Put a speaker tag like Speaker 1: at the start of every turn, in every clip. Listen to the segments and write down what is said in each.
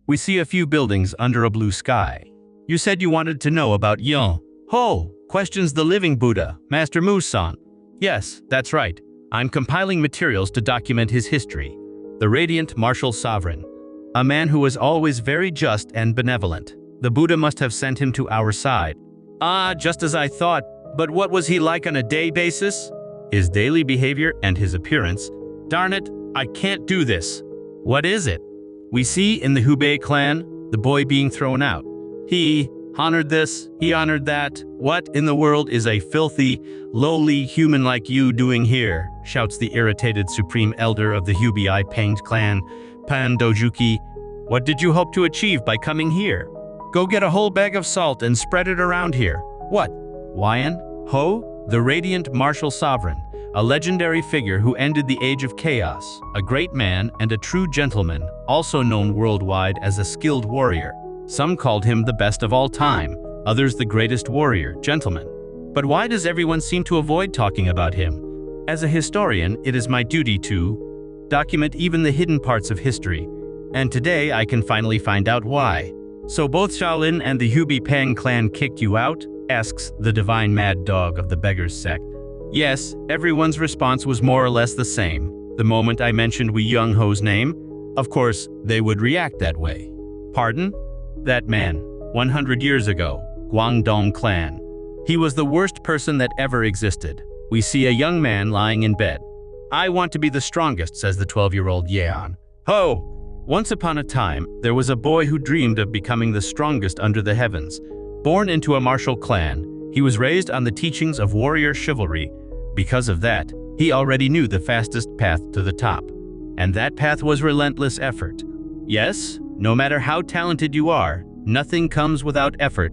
Speaker 1: We see a few buildings under a blue sky. You said you wanted to know about Yon Ho, questions the living Buddha, Master Musan. Yes, that's right. I'm compiling materials to document his history. The radiant martial sovereign. A man who was always very just and benevolent. The Buddha must have sent him to our side. Ah, just as I thought. But what was he like on a day basis? His daily behavior and his appearance. Darn it, I can't do this. What is it? We see in the Hubei clan, the boy being thrown out. He honored this, he honored that. What in the world is a filthy, lowly human like you doing here? Shouts the irritated supreme elder of the Hubei Panged clan, Pan Dojuki. What did you hope to achieve by coming here? Go get a whole bag of salt and spread it around here. What? Yan Ho, the radiant martial sovereign, a legendary figure who ended the age of chaos, a great man and a true gentleman, also known worldwide as a skilled warrior. Some called him the best of all time, others the greatest warrior, gentleman. But why does everyone seem to avoid talking about him? As a historian, it is my duty to document even the hidden parts of history, and today I can finally find out why. So both Shaolin and the Hubei Pang clan kicked you out? Asks the divine mad dog of the Beggars sect. Yes, everyone's response was more or less the same. The moment I mentioned Wei Young Ho's name, of course, they would react that way. Pardon? That man, 100 years ago, Guangdong clan. He was the worst person that ever existed. We see a young man lying in bed. I want to be the strongest, says the 12-year-old Yan Ho. Once upon a time, there was a boy who dreamed of becoming the strongest under the heavens. Born into a martial clan, he was raised on the teachings of warrior chivalry. Because of that, he already knew the fastest path to the top. And that path was relentless effort. Yes, no matter how talented you are, nothing comes without effort.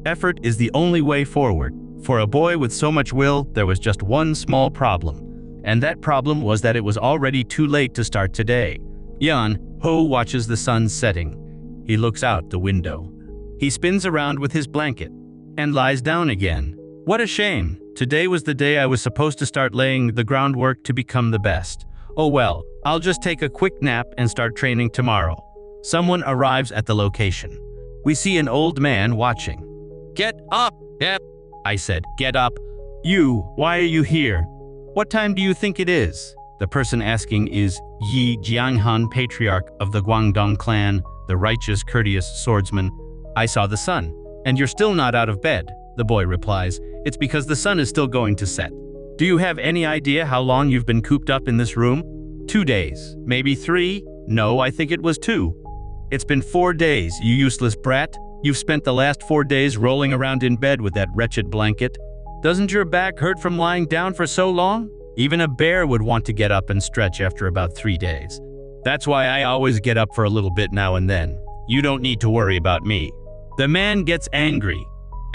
Speaker 1: Effort is the only way forward. For a boy with so much will, there was just one small problem. And that problem was that it was already too late to start today. Yan Ho watches the sun setting. He looks out the window. He spins around with his blanket and lies down again. What a shame. Today was the day I was supposed to start laying the groundwork to become the best. Oh well, I'll just take a quick nap and start training tomorrow. Someone arrives at the location. We see an old man watching. Get up! Yep, I said, get up. You, why are you here? What time do you think it is? The person asking is Yi Jianghan, patriarch of the Guangdong clan, the righteous, courteous swordsman. I saw the sun. And you're still not out of bed, the boy replies. It's because the sun is still going to set. Do you have any idea how long you've been cooped up in this room? 2 days, maybe 3? No, I think it was 2. It's been 4 days, you useless brat. You've spent the last 4 days rolling around in bed with that wretched blanket. Doesn't your back hurt from lying down for so long? Even a bear would want to get up and stretch after about 3 days. That's why I always get up for a little bit now and then. You don't need to worry about me. The man gets angry.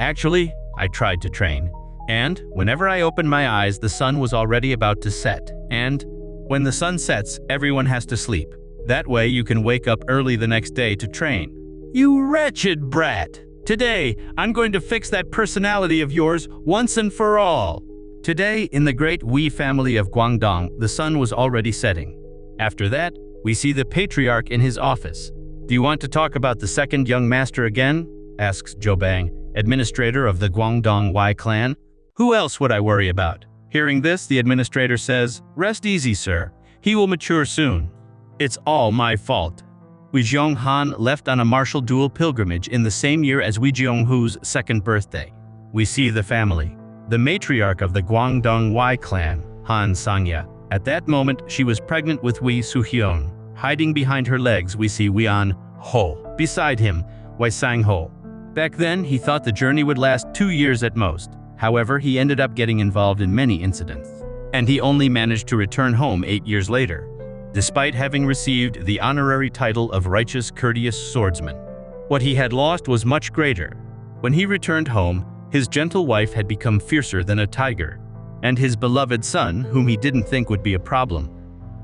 Speaker 1: Actually, I tried to train. And whenever I opened my eyes, the sun was already about to set. And when the sun sets, everyone has to sleep. That way you can wake up early the next day to train. You wretched brat! Today, I'm going to fix that personality of yours once and for all. Today, in the great Wei family of Guangdong, the sun was already setting. After that, we see the patriarch in his office. Do you want to talk about the second young master again? Asks Zhou Bang, administrator of the Guangdong Wei clan. Who else would I worry about? Hearing this, the administrator says, rest easy, sir. He will mature soon. It's all my fault. Wei Jianghan left on a martial dual pilgrimage in the same year as Wei Jianghu's second birthday. We see the family. The matriarch of the Guangdong Wei clan, Han Sangya. At that moment, she was pregnant with Wei Suhyun. Hiding behind her legs, we see Yan Ho. Beside him, Wei Sangho. Back then, he thought the journey would last 2 years at most. However, he ended up getting involved in many incidents. And he only managed to return home 8 years later, despite having received the honorary title of righteous, courteous swordsman. What he had lost was much greater. When he returned home, his gentle wife had become fiercer than a tiger. And his beloved son, whom he didn't think would be a problem,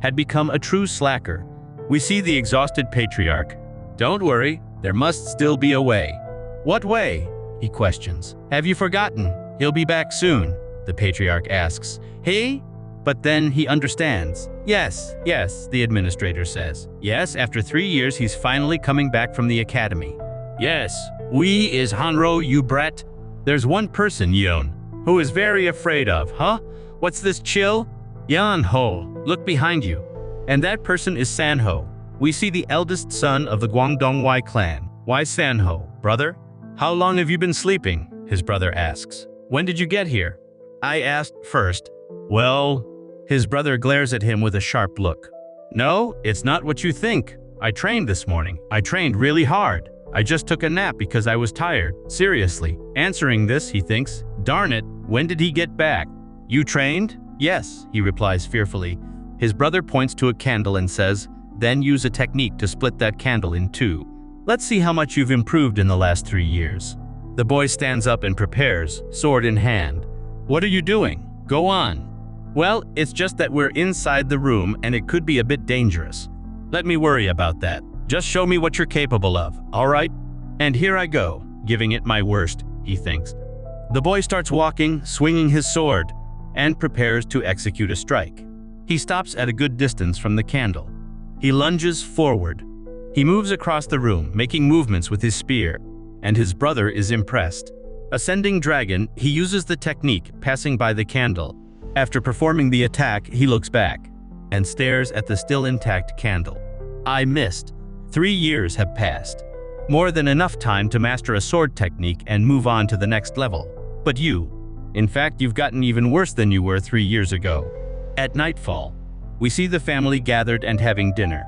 Speaker 1: had become a true slacker. We see the exhausted patriarch. Don't worry, there must still be a way. What way? He questions. Have you forgotten? He'll be back soon, the patriarch asks. Hey? But then he understands. Yes, yes, the administrator says. Yes, after 3 years he's finally coming back from the academy. Yes, we is Hanro, you brat. There's one person, Yeon, who is very afraid of, huh? What's this chill? Yeon Ho, look behind you. And that person is Sanho. We see the eldest son of the Guangdongwai clan. Why Sanho, brother? How long have you been sleeping? His brother asks. When did you get here? I asked first. Well, his brother glares at him with a sharp look. No, it's not what you think. I trained this morning. I trained really hard. I just took a nap because I was tired. Seriously. Answering this, he thinks, darn it, when did he get back? You trained? Yes, he replies fearfully. His brother points to a candle and says, then use a technique to split that candle in two. Let's see how much you've improved in the last 3 years. The boy stands up and prepares, sword in hand. What are you doing? Go on. Well, it's just that we're inside the room and it could be a bit dangerous. Let me worry about that. Just show me what you're capable of, all right? And here I go, giving it my worst, he thinks. The boy starts walking, swinging his sword, and prepares to execute a strike. He stops at a good distance from the candle. He lunges forward. He moves across the room, making movements with his spear, and his brother is impressed. Ascending dragon, he uses the technique, passing by the candle. After performing the attack, he looks back and stares at the still intact candle. I missed. 3 years have passed. More than enough time to master a sword technique and move on to the next level. But in fact, you've gotten even worse than you were 3 years ago. At nightfall, we see the family gathered and having dinner.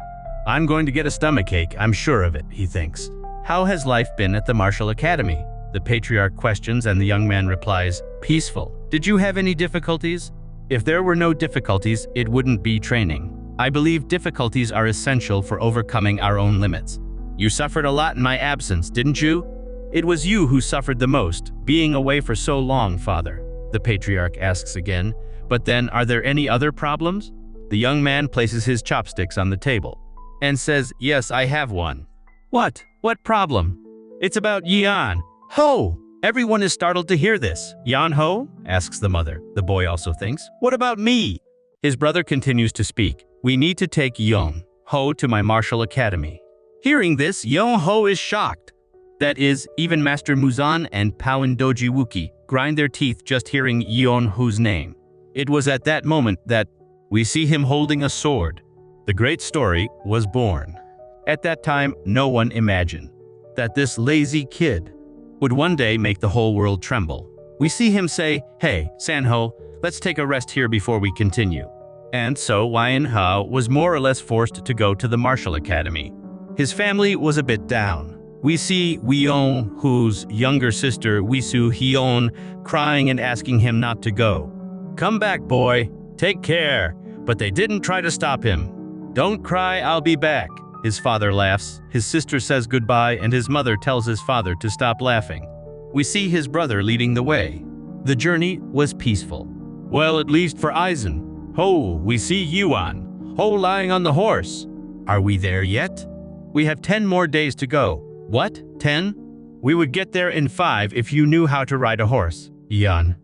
Speaker 1: I'm going to get a stomachache, I'm sure of it, he thinks. How has life been at the martial academy? The patriarch questions and the young man replies, peaceful. Did you have any difficulties? If there were no difficulties, it wouldn't be training. I believe difficulties are essential for overcoming our own limits. You suffered a lot in my absence, didn't you? It was you who suffered the most, being away for so long, father. The patriarch asks again, but then are there any other problems? The young man places his chopsticks on the table and says, yes, I have one. What? What problem? It's about Yeon Ho. Everyone is startled to hear this. Yeon Ho? Asks the mother. The boy also thinks, what about me? His brother continues to speak. We need to take Yeon Ho to my martial academy. Hearing this, Yeon Ho is shocked. That is, even Master Muzan and Powen Doji Wookie grind their teeth just hearing Yeon Ho's name. It was at that moment that we see him holding a sword. The great story was born. At that time, no one imagined that this lazy kid would one day make the whole world tremble. We see him say, hey, Sanho, let's take a rest here before we continue. And so Yeon Ho was more or less forced to go to the martial academy. His family was a bit down. We see Yeon Ho's younger sister, Wisu Hyun, crying and asking him not to go. Come back, boy. Take care. But they didn't try to stop him. Don't cry, I'll be back. His father laughs, his sister says goodbye, and his mother tells his father to stop laughing. We see his brother leading the way. The journey was peaceful. Well, at least for Aizen. Ho, we see Yuan Ho lying on the horse. Are we there yet? We have 10 more days to go. What? 10? We would get there in 5 if you knew how to ride a horse. Yeon.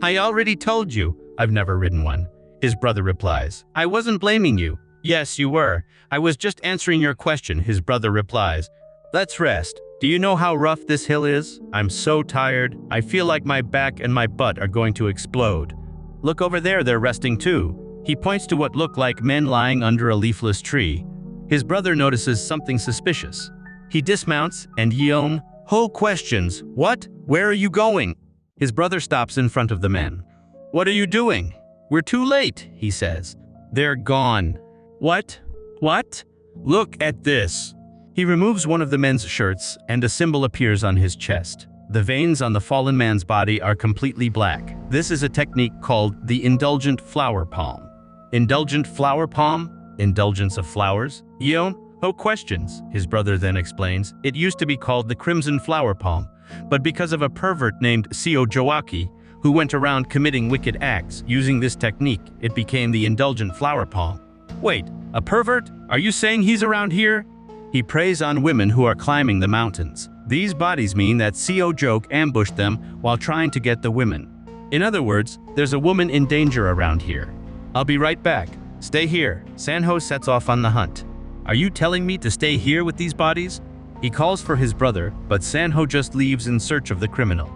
Speaker 1: I already told you. I've never ridden one. His brother replies. I wasn't blaming you. Yes, you were. I was just answering your question, his brother replies. Let's rest. Do you know how rough this hill is? I'm so tired. I feel like my back and my butt are going to explode. Look over there, they're resting too. He points to what look like men lying under a leafless tree. His brother notices something suspicious. He dismounts and Yeon Ho questions, what? Where are you going? His brother stops in front of the men. What are you doing? We're too late, he says. They're gone. What? What? Look at this. He removes one of the men's shirts and a symbol appears on his chest. The veins on the fallen man's body are completely black. This is a technique called the indulgent flower palm. Indulgent flower palm? Indulgence of flowers? Yeon Ho questions. His brother then explains, it used to be called the crimson flower palm, but because of a pervert named Seo Joaki, who went around committing wicked acts using this technique, it became the indulgent flower palm. Wait, a pervert? Are you saying he's around here? He preys on women who are climbing the mountains. These bodies mean that Seo Joke ambushed them while trying to get the women. In other words, there's a woman in danger around here. I'll be right back. Stay here. Sanho sets off on the hunt. Are you telling me to stay here with these bodies? He calls for his brother, but Sanho just leaves in search of the criminal.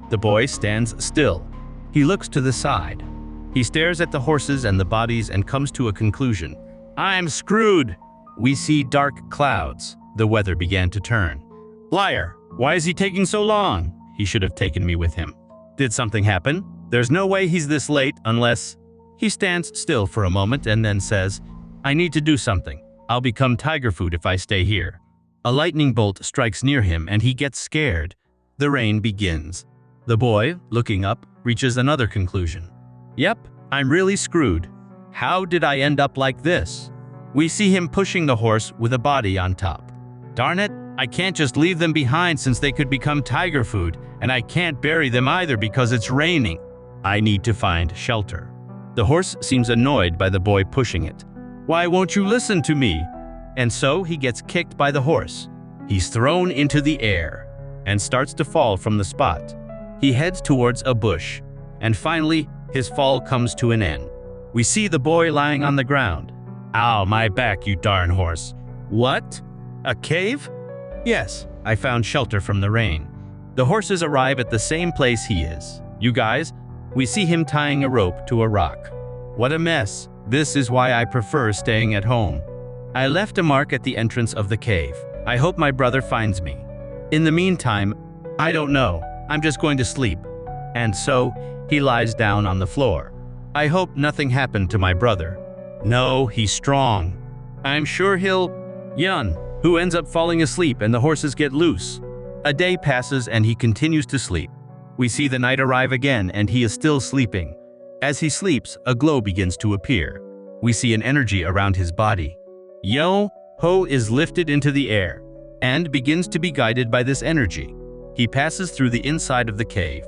Speaker 1: The boy stands still. He looks to the side. He stares at the horses and the bodies and comes to a conclusion. I'm screwed! We see dark clouds. The weather began to turn. Liar! Why is he taking so long? He should have taken me with him. Did something happen? There's no way he's this late unless… He stands still for a moment and then says, I need to do something. I'll become tiger food if I stay here. A lightning bolt strikes near him and he gets scared. The rain begins. The boy, looking up, reaches another conclusion. Yep, I'm really screwed. How did I end up like this? We see him pushing the horse with a body on top. Darn it, I can't just leave them behind since they could become tiger food, and I can't bury them either because it's raining. I need to find shelter. The horse seems annoyed by the boy pushing it. Why won't you listen to me? And so he gets kicked by the horse. He's thrown into the air and starts to fall from the spot. He heads towards a bush, and finally, his fall comes to an end. We see the boy lying on the ground. Ow, my back, you darn horse. What? A cave? Yes, I found shelter from the rain. The horses arrive at the same place he is. You guys, we see him tying a rope to a rock. What a mess. This is why I prefer staying at home. I left a mark at the entrance of the cave. I hope my brother finds me. In the meantime, I don't know. I'm just going to sleep. And so, he lies down on the floor. I hope nothing happened to my brother. No, he's strong. I'm sure he'll… Yun, who ends up falling asleep and the horses get loose. A day passes and he continues to sleep. We see the night arrive again and he is still sleeping. As he sleeps, a glow begins to appear. We see an energy around his body. Ho is lifted into the air and begins to be guided by this energy. He passes through the inside of the cave,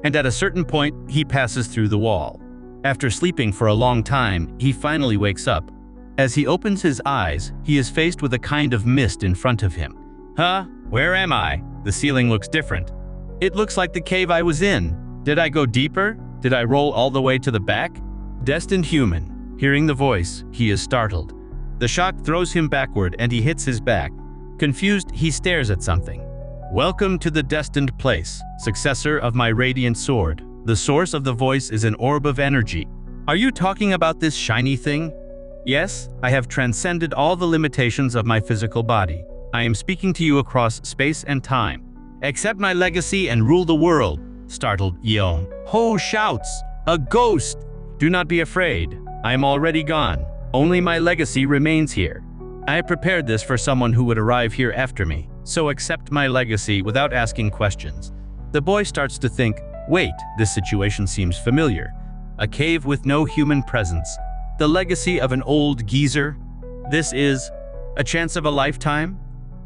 Speaker 1: and at a certain point, he passes through the wall. After sleeping for a long time, he finally wakes up. As he opens his eyes, he is faced with a kind of mist in front of him. Huh? Where am I? The ceiling looks different. It looks like the cave I was in. Did I go deeper? Did I roll all the way to the back? Destined human. Hearing the voice, he is startled. The shock throws him backward and he hits his back. Confused, he stares at something. Welcome to the destined place, successor of my radiant sword. The source of the voice is an orb of energy. Are you talking about this shiny thing? Yes, I have transcended all the limitations of my physical body. I am speaking to you across space and time. Accept my legacy and rule the world. Startled Yeon Ho shouts, a ghost! Do not be afraid. I am already gone. Only my legacy remains here. I prepared this for someone who would arrive here after me, so accept my legacy without asking questions. The boy starts to think, wait, this situation seems familiar. A cave with no human presence. The legacy of an old geezer. This is a chance of a lifetime?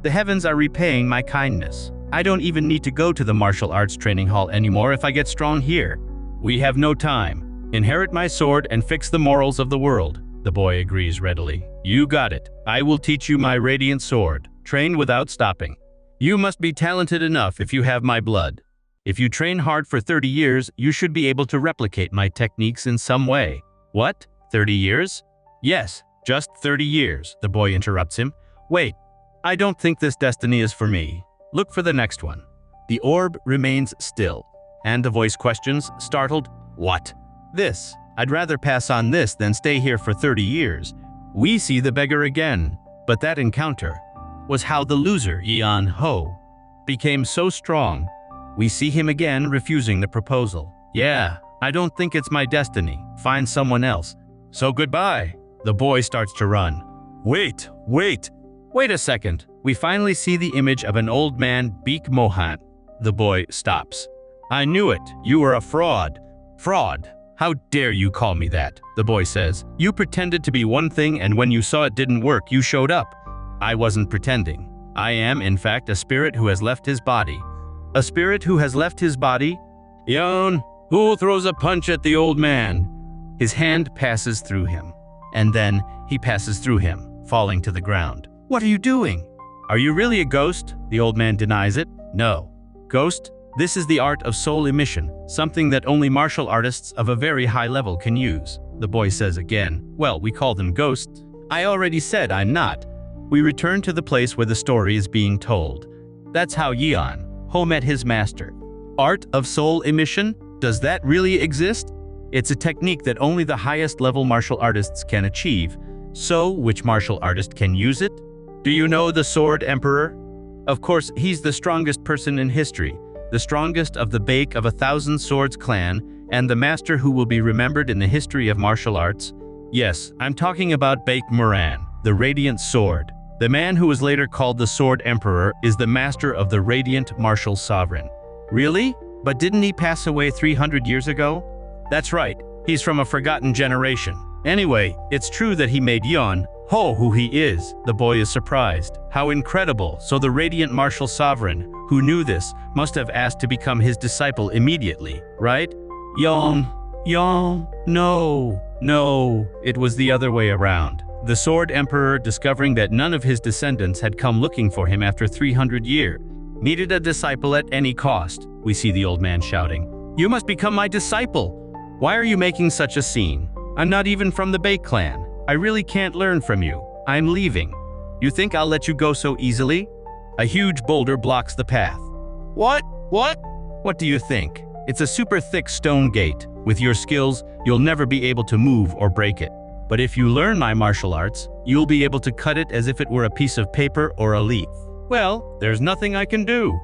Speaker 1: The heavens are repaying my kindness. I don't even need to go to the martial arts training hall anymore if I get strong here. We have no time. Inherit my sword and fix the morals of the world. The boy agrees readily. You got it. I will teach you my radiant sword. Train without stopping. You must be talented enough if you have my blood. If you train hard for 30 years, you should be able to replicate my techniques in some way. What? 30 years? Yes, just 30 years, the boy interrupts him. Wait, I don't think this destiny is for me. Look for the next one. The orb remains still. And the voice questions, startled, what? This. I'd rather pass on this than stay here for 30 years. We see the beggar again, but that encounter was how the loser, Yeon Ho, became so strong. We see him again refusing the proposal. Yeah, I don't think it's my destiny. Find someone else. So goodbye. The boy starts to run. Wait a second. We finally see the image of an old man, Beek Mohan. The boy stops. I knew it. You were a fraud. Fraud. How dare you call me that? The boy says. You pretended to be one thing and when you saw it didn't work, you showed up. I wasn't pretending. I am, in fact, a spirit who has left his body. A spirit who has left his body? Yeon, who throws a punch at the old man? His hand passes through him. And then he passes through him, falling to the ground. What are you doing? Are you really a ghost? The old man denies it. No. Ghost? This is the art of soul emission, something that only martial artists of a very high level can use. The boy says again. Well, we call them ghosts. I already said I'm not. We return to the place where the story is being told. That's how Yeon Ho met his master. Art of soul emission? Does that really exist? It's a technique that only the highest level martial artists can achieve. So, which martial artist can use it? Do you know the Sword Emperor? Of course, he's the strongest person in history, the strongest of the Bake of 1,000 Swords clan, and the master who will be remembered in the history of martial arts. Yes, I'm talking about Bake Moran, the Radiant Sword. The man who was later called the Sword Emperor is the master of the Radiant Martial Sovereign. Really? But didn't he pass away 300 years ago? That's right, he's from a forgotten generation. Anyway, it's true that he made Yeon Ho who he is. The boy is surprised. How incredible. So the Radiant Martial Sovereign, who knew this, must have asked to become his disciple immediately, right? Yeon, no, it was the other way around. The Sword Emperor, discovering that none of his descendants had come looking for him after 300 years, needed a disciple at any cost. We see the old man shouting, "You must become my disciple! Why are you making such a scene? I'm not even from the Bake clan. I really can't learn from you. I'm leaving. You think I'll let you go so easily?" A huge boulder blocks the path. What? What do you think? It's a super thick stone gate. With your skills, you'll never be able to move or break it. But if you learn my martial arts, you'll be able to cut it as if it were a piece of paper or a leaf. Well, there's nothing I can do.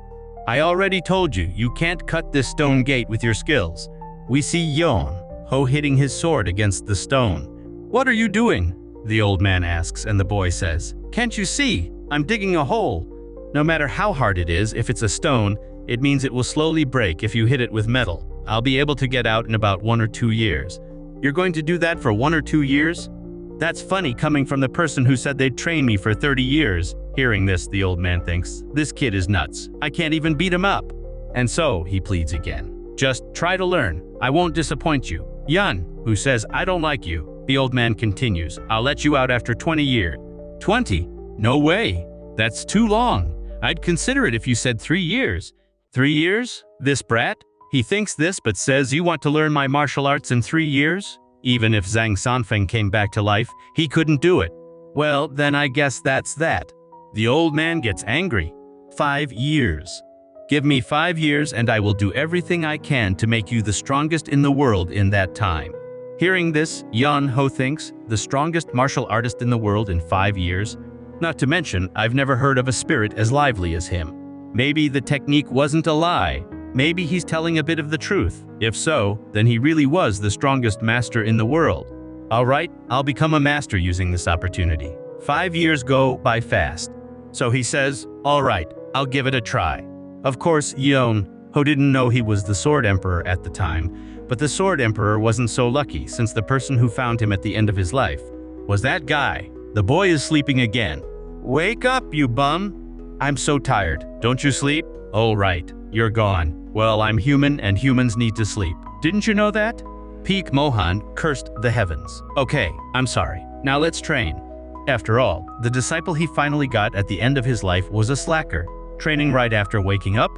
Speaker 1: I already told you, you can't cut this stone gate with your skills. We see Yeon Ho hitting his sword against the stone. What are you doing? The old man asks, and the boy says, "Can't you see? I'm digging a hole." No matter how hard it is, if it's a stone, it means it will slowly break if you hit it with metal. I'll be able to get out in about 1 or 2 years. You're going to do that for 1 or 2 years? That's funny coming from the person who said they'd train me for 30 years. Hearing this, the old man thinks, this kid is nuts. I can't even beat him up. And so, he pleads again. Just try to learn. I won't disappoint you. Yeon, who says, I don't like you. The old man continues, I'll let you out after 20 years. 20? No way. That's too long. I'd consider it if you said 3 years. 3 years? This brat? He thinks this but says you want to learn my martial arts in 3 years? Even if Zhang Sanfeng came back to life, he couldn't do it. Well, then I guess that's that. The old man gets angry. 5 years. Give me 5 years and I will do everything I can to make you the strongest in the world in that time. Hearing this, Yeon Ho thinks, the strongest martial artist in the world in 5 years? Not to mention, I've never heard of a spirit as lively as him. Maybe the technique wasn't a lie. Maybe he's telling a bit of the truth. If so, then he really was the strongest master in the world. Alright, I'll become a master using this opportunity. 5 years go by fast. So he says, alright, I'll give it a try. Of course, Yeon Ho didn't know he was the Sword Emperor at the time, but the Sword Emperor wasn't so lucky since the person who found him at the end of his life was that guy. The boy is sleeping again. Wake up, you bum! I'm so tired. Don't you sleep? Oh right, you're gone. Well, I'm human and humans need to sleep. Didn't you know that? Peak Mohan cursed the heavens. Okay, I'm sorry. Now let's train. After all, the disciple he finally got at the end of his life was a slacker, training right after waking up.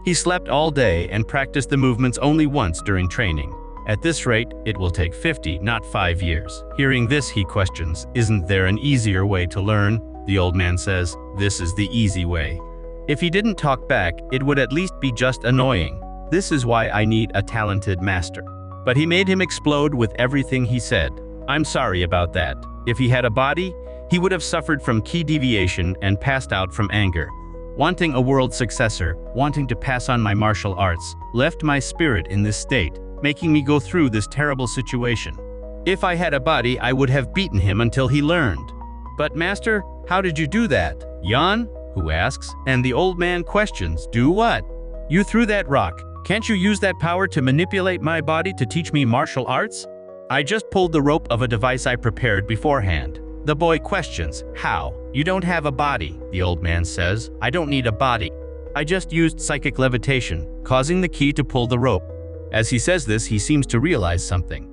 Speaker 1: He slept all day and practiced the movements only once during training. At this rate, it will take 50, not 5 years. Hearing this, he questions, isn't there an easier way to learn? The old man says, this is the easy way. If he didn't talk back, it would at least be just annoying. This is why I need a talented master. But he made him explode with everything he said. I'm sorry about that. If he had a body, he would have suffered from key deviation and passed out from anger. Wanting a world successor, wanting to pass on my martial arts, left my spirit in this state, making me go through this terrible situation. If I had a body, I would have beaten him until he learned. But master, how did you do that? Yeon? Who asks, and the old man questions, do what? You threw that rock. Can't you use that power to manipulate my body to teach me martial arts? I just pulled the rope of a device I prepared beforehand. The boy questions, how? You don't have a body, the old man says. I don't need a body. I just used psychic levitation, causing the key to pull the rope. As he says this, he seems to realize something.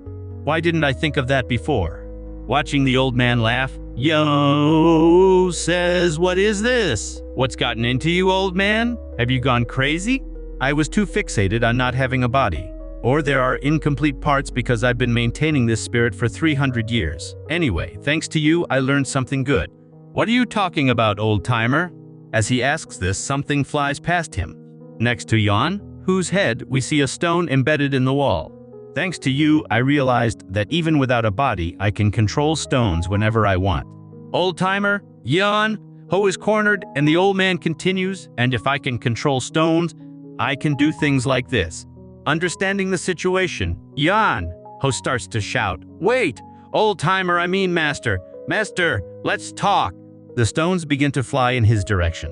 Speaker 1: Why didn't I think of that before? Watching the old man laugh, Yo says, what is this? What's gotten into you, old man? Have you gone crazy? I was too fixated on not having a body. Or there are incomplete parts because I've been maintaining this spirit for 300 years. Anyway, thanks to you, I learned something good. What are you talking about, old-timer? As he asks this, something flies past him. Next to Yan, whose head we see a stone embedded in the wall. Thanks to you, I realized that even without a body, I can control stones whenever I want. Old-timer, Yan, Ho is cornered, and the old man continues, and if I can control stones, I can do things like this. Understanding the situation, Yan, Ho starts to shout, "Wait! Old-timer, I mean master! Master, let's talk!" The stones begin to fly in his direction.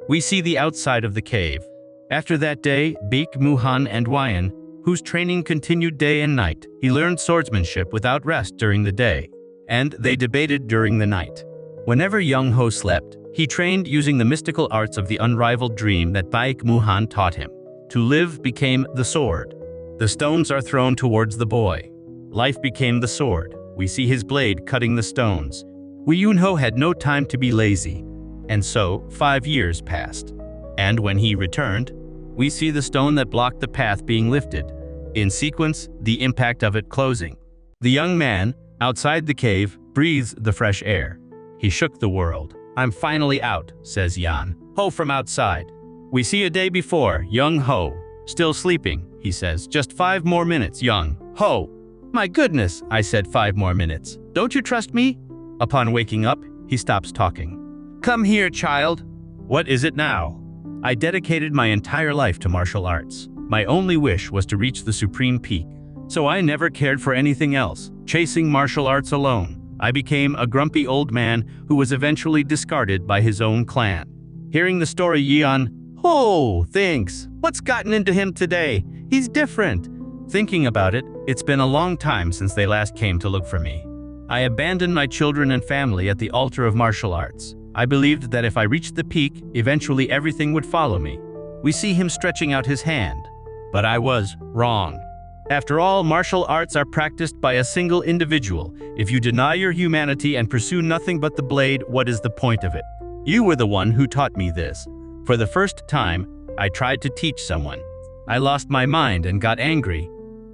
Speaker 1: We see the outside of the cave. After that day, Baek Muhan and Wyan, whose training continued day and night, he learned swordsmanship without rest during the day, and they debated during the night. Whenever young Ho slept, he trained using the mystical arts of the unrivaled dream that Baek Muhan taught him. To live became the sword. The stones are thrown towards the boy. Life became the sword. We see his blade cutting the stones. Wee Yun-ho had no time to be lazy, and so 5 years passed. And when he returned, we see the stone that blocked the path being lifted. In sequence, the impact of it closing. The young man, outside the cave, breathes the fresh air. He shook the world. "I'm finally out," says Yan Ho from outside. We see a day before, young Ho. "Still sleeping," he says. "Just 5 more minutes, young Ho." "My goodness," I said, 5 more minutes. "Don't you trust me?" Upon waking up, he stops talking. "Come here, child." "What is it now?" I dedicated my entire life to martial arts. My only wish was to reach the supreme peak. So I never cared for anything else, chasing martial arts alone. I became a grumpy old man who was eventually discarded by his own clan. Hearing the story, Yan Ho thinks, "What's gotten into him today? He's different." Thinking about it, it's been a long time since they last came to look for me. I abandoned my children and family at the altar of martial arts. I believed that if I reached the peak, eventually everything would follow me. We see him stretching out his hand. But I was wrong. After all, martial arts are practiced by a single individual. If you deny your humanity and pursue nothing but the blade, what is the point of it? You were the one who taught me this. For the first time, I tried to teach someone. I lost my mind and got angry.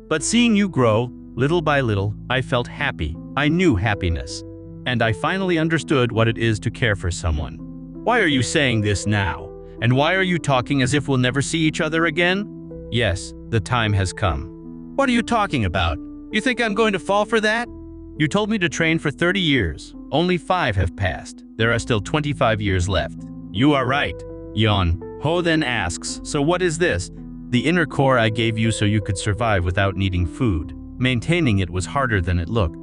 Speaker 1: But seeing you grow, little by little, I felt happy. I knew happiness. And I finally understood what it is to care for someone. Why are you saying this now? And why are you talking as if we'll never see each other again? Yes, the time has come. What are you talking about? You think I'm going to fall for that? You told me to train for 30 years. Only 5 have passed. There are still 25 years left. You are right. Yan Ho then asks, "So what is this?" "The inner core I gave you so you could survive without needing food. Maintaining it was harder than it looked.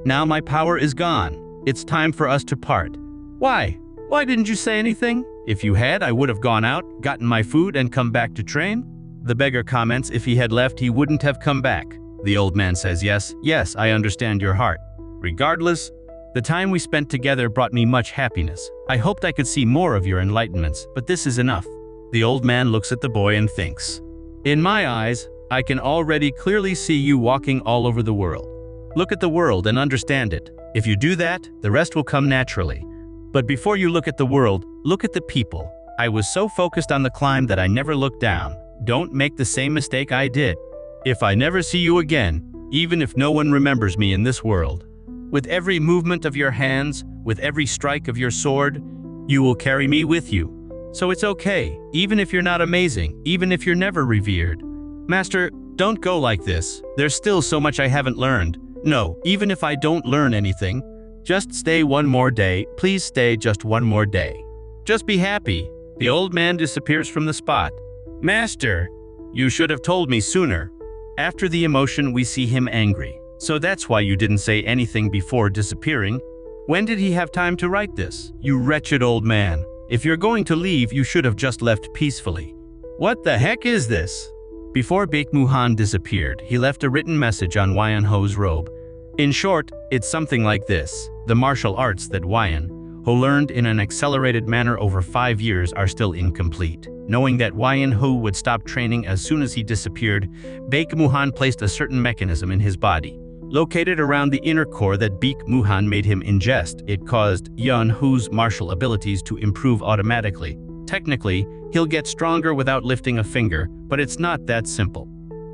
Speaker 1: Now my power is gone. It's time for us to part." "Why? Why didn't you say anything?" "If you had, I would have gone out, gotten my food, and come back to train." The beggar comments if he had left, he wouldn't have come back. The old man says, Yes, I understand your heart. Regardless, the time we spent together brought me much happiness. I hoped I could see more of your enlightenments, but this is enough." The old man looks at the boy and thinks, "In my eyes, I can already clearly see you walking all over the world. Look at the world and understand it. If you do that, the rest will come naturally. But before you look at the world, look at the people. I was so focused on the climb that I never looked down. Don't make the same mistake I did. If I never see you again, even if no one remembers me in this world, with every movement of your hands, with every strike of your sword, you will carry me with you. So it's okay, even if you're not amazing, even if you're never revered. Master, don't go like this. There's still so much I haven't learned. No, even if I don't learn anything, just stay one more day. Please stay just one more day. Just be happy." The old man disappears from the spot. "Master, you should have told me sooner." After the emotion, we see him angry. "So that's why you didn't say anything before disappearing? When did he have time to write this? You wretched old man. If you're going to leave, you should have just left peacefully." "What the heck is this?" Before Baek Muhan disappeared, he left a written message on Wyan Ho's robe. In short, it's something like this. The martial arts that Wyan Ho learned in an accelerated manner over 5 years are still incomplete. Knowing that Wyan Ho would stop training as soon as he disappeared, Baek Muhan placed a certain mechanism in his body. Located around the inner core that Baek Muhan made him ingest, it caused Yan Ho's martial abilities to improve automatically. Technically, he'll get stronger without lifting a finger, but it's not that simple.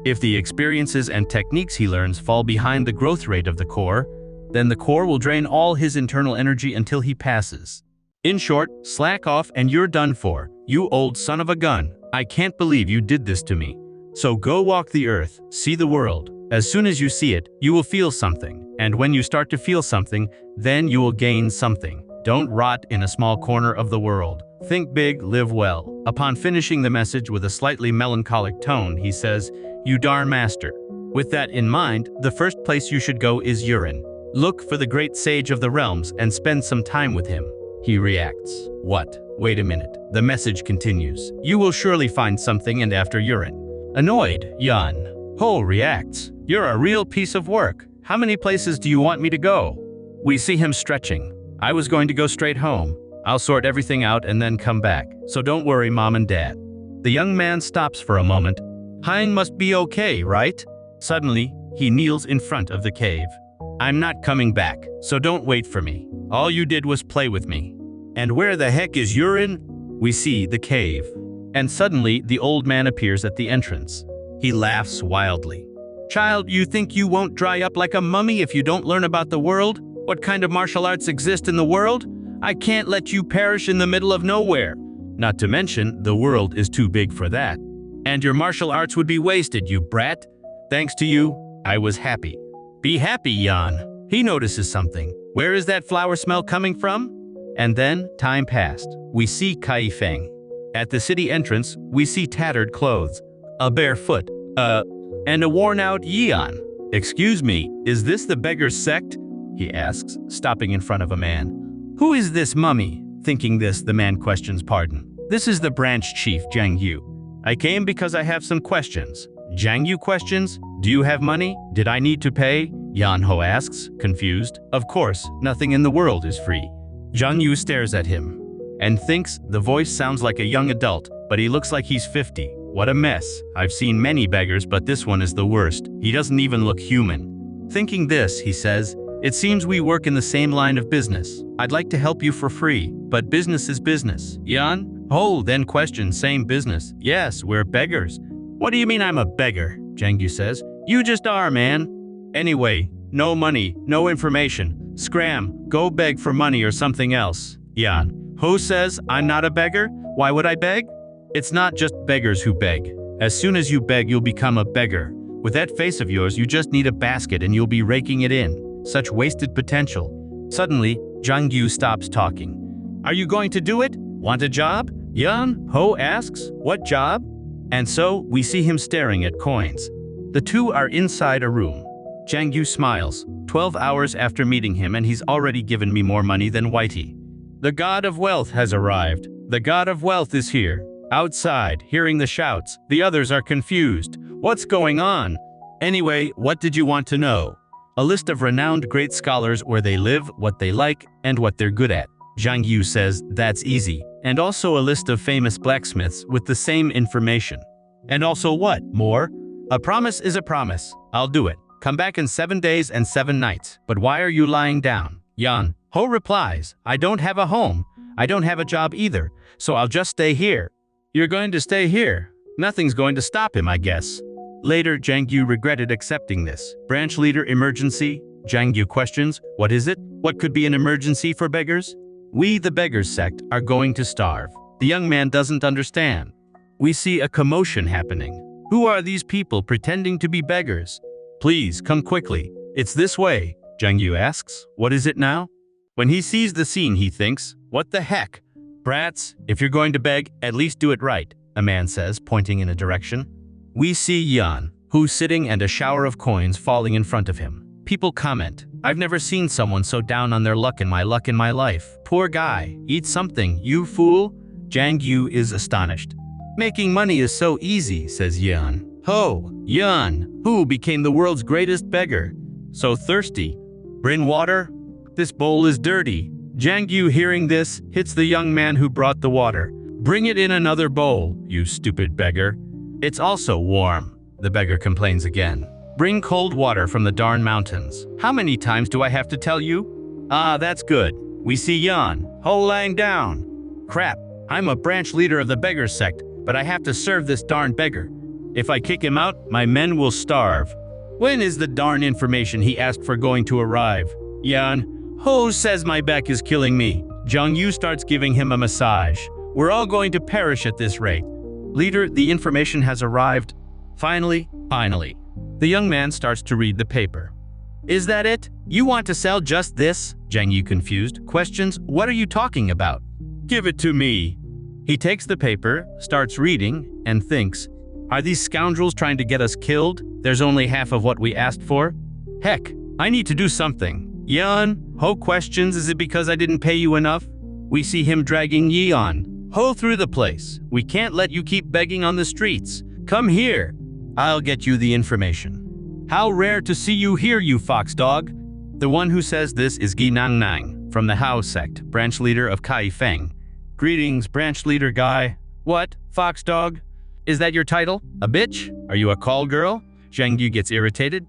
Speaker 1: If the experiences and techniques he learns fall behind the growth rate of the core, then the core will drain all his internal energy until he passes. In short, slack off and you're done for, you old son of a gun. I can't believe you did this to me. So go walk the earth, see the world. As soon as you see it, you will feel something. And when you start to feel something, then you will gain something. Don't rot in a small corner of the world. Think big, live well. Upon finishing the message with a slightly melancholic tone, he says, "You darn master. With that in mind, the first place you should go is urine. Look for the great sage of the realms and spend some time with him." He reacts. What? Wait a minute. The message continues. You will surely find something and after urine. Annoyed, Yan Ho reacts. You're a real piece of work. How many places do you want me to go? We see him stretching. I was going to go straight home. I'll sort everything out and then come back. So don't worry, Mom and Dad. The young man stops for a moment. Hein must be okay, right? Suddenly, he kneels in front of the cave. I'm not coming back, so don't wait for me. All you did was play with me. And where the heck is urine? We see the cave. And suddenly, the old man appears at the entrance. He laughs wildly. Child, you think you won't dry up like a mummy if you don't learn about the world? What kind of martial arts exist in the world? I can't let you perish in the middle of nowhere. Not to mention, the world is too big for that. And your martial arts would be wasted, you brat. Thanks to you, I was happy. Be happy, Yan. He notices something. Where is that flower smell coming from? And then, time passed. We see Kai Feng. At the city entrance, we see tattered clothes, a bare foot, and a worn-out Yan. Excuse me, is this the Beggars sect? He asks, stopping in front of a man. Who is this mummy? Thinking this, the man questions pardon. This is the branch chief, Zhang Yu. I came because I have some questions. Zhang Yu questions? Do you have money? Did I need to pay? Yan Ho asks, confused. Of course, nothing in the world is free. Zhang Yu stares at him and thinks the voice sounds like a young adult, but he looks like he's 50. What a mess. I've seen many beggars, but this one is the worst. He doesn't even look human. Thinking this, he says, it seems we work in the same line of business. I'd like to help you for free, but business is business. Yan Ho then questions, same business. Yes, we're beggars. What do you mean I'm a beggar? Zhang Yu says. You just are, man. Anyway, no money, no information. Scram, go beg for money or something else. Yan Ho says, I'm not a beggar? Why would I beg? It's not just beggars who beg. As soon as you beg, you'll become a beggar. With that face of yours, you just need a basket and you'll be raking it in. Such wasted potential. Suddenly, Zhang Yu stops talking. Are you going to do it? Want a job? Yan Ho asks, what job? And so, we see him staring at coins. The two are inside a room. Zhang Yu smiles. 12 hours after meeting him and he's already given me more money than Whitey. The god of wealth has arrived. The god of wealth is here. Outside, hearing the shouts, the others are confused. What's going on? Anyway, what did you want to know? A list of renowned great scholars, where they live, what they like, and what they're good at. Zhang Yu says, that's easy. And also a list of famous blacksmiths with the same information. And also what? More? A promise is a promise. I'll do it. Come back in 7 days and 7 nights. But why are you lying down? Yan Ho replies, I don't have a home. I don't have a job either, so I'll just stay here. You're going to stay here? Nothing's going to stop him, I guess. Later, Zhang Yu regretted accepting this. Branch leader emergency? Zhang Yu questions, what is it? What could be an emergency for beggars? We, the Beggars sect, are going to starve. The young man doesn't understand. We see a commotion happening. Who are these people pretending to be beggars? Please, come quickly. It's this way. Zhang Yu asks, what is it now? When he sees the scene, he thinks, what the heck? Brats, if you're going to beg, at least do it right, a man says, pointing in a direction. We see Yan, who's sitting and a shower of coins falling in front of him. People comment, I've never seen someone so down on their luck in my life. Poor guy, eat something, you fool. Zhang Yu is astonished. Making money is so easy, says Yan Ho. Yan, who became the world's greatest beggar. So thirsty. Bring water? This bowl is dirty. Zhang Yu, hearing this, hits the young man who brought the water. Bring it in another bowl, you stupid beggar. It's also warm. The beggar complains again. Bring cold water from the darn mountains. How many times do I have to tell you? Ah, that's good. We see Yan Ho lying down. Crap, I'm a branch leader of the Beggars sect, but I have to serve this darn beggar. If I kick him out, my men will starve. When is the darn information he asked for going to arrive? Yan, Ho says my back is killing me. Zhang Yu starts giving him a massage. We're all going to perish at this rate. Leader, the information has arrived. Finally. The young man starts to read the paper. Is that it? You want to sell just this? Zhang Yu confused. Questions, what are you talking about? Give it to me. He takes the paper, starts reading, and thinks, are these scoundrels trying to get us killed? There's only half of what we asked for. Heck, I need to do something. Yan, Ho questions, is it because I didn't pay you enough? We see him dragging Yan, Ho through the place. We can't let you keep begging on the streets. Come here. I'll get you the information. How rare to see you here, you fox dog. The one who says this is Gi Nang Nang, from the Hao sect, branch leader of Kai Feng. Greetings, branch leader guy. What, fox dog? Is that your title? A bitch? Are you a call girl? Zhang Yu gets irritated.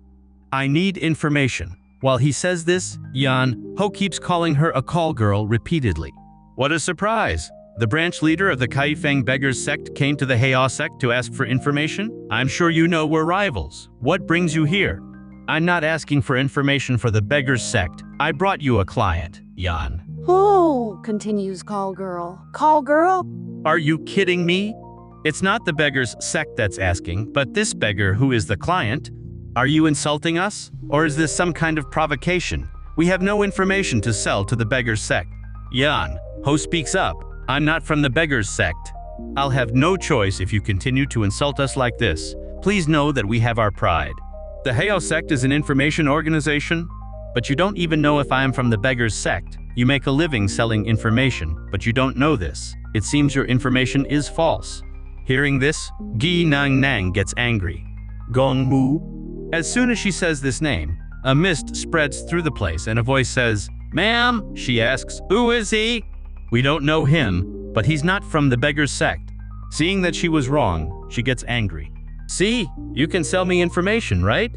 Speaker 1: I need information. While he says this, Yan, Ho keeps calling her a call girl repeatedly. What a surprise! The branch leader of the Kaifeng Beggars sect came to the Hao sect to ask for information? I'm sure you know we're rivals. What brings you here? I'm not asking for information for the Beggars sect. I brought you a client, Yan.
Speaker 2: Oh, continues call girl. Call girl?
Speaker 1: Are you kidding me? It's not the Beggars sect that's asking, but this beggar who is the client. Are you insulting us? Or is this some kind of provocation? We have no information to sell to the Beggars sect. Yan, Ho speaks up. I'm not from the Beggars sect. I'll have no choice if you continue to insult us like this. Please know that we have our pride. The Hao sect is an information organization, but you don't even know if I am from the Beggars sect. You make a living selling information, but you don't know this. It seems your information is false. Hearing this, Gi Nang Nang gets angry. Gong Mu. As soon as she says this name, a mist spreads through the place and a voice says, Ma'am, she asks, who is he? We don't know him, but he's not from the Beggars sect. Seeing that she was wrong, she gets angry. See, you can sell me information, right?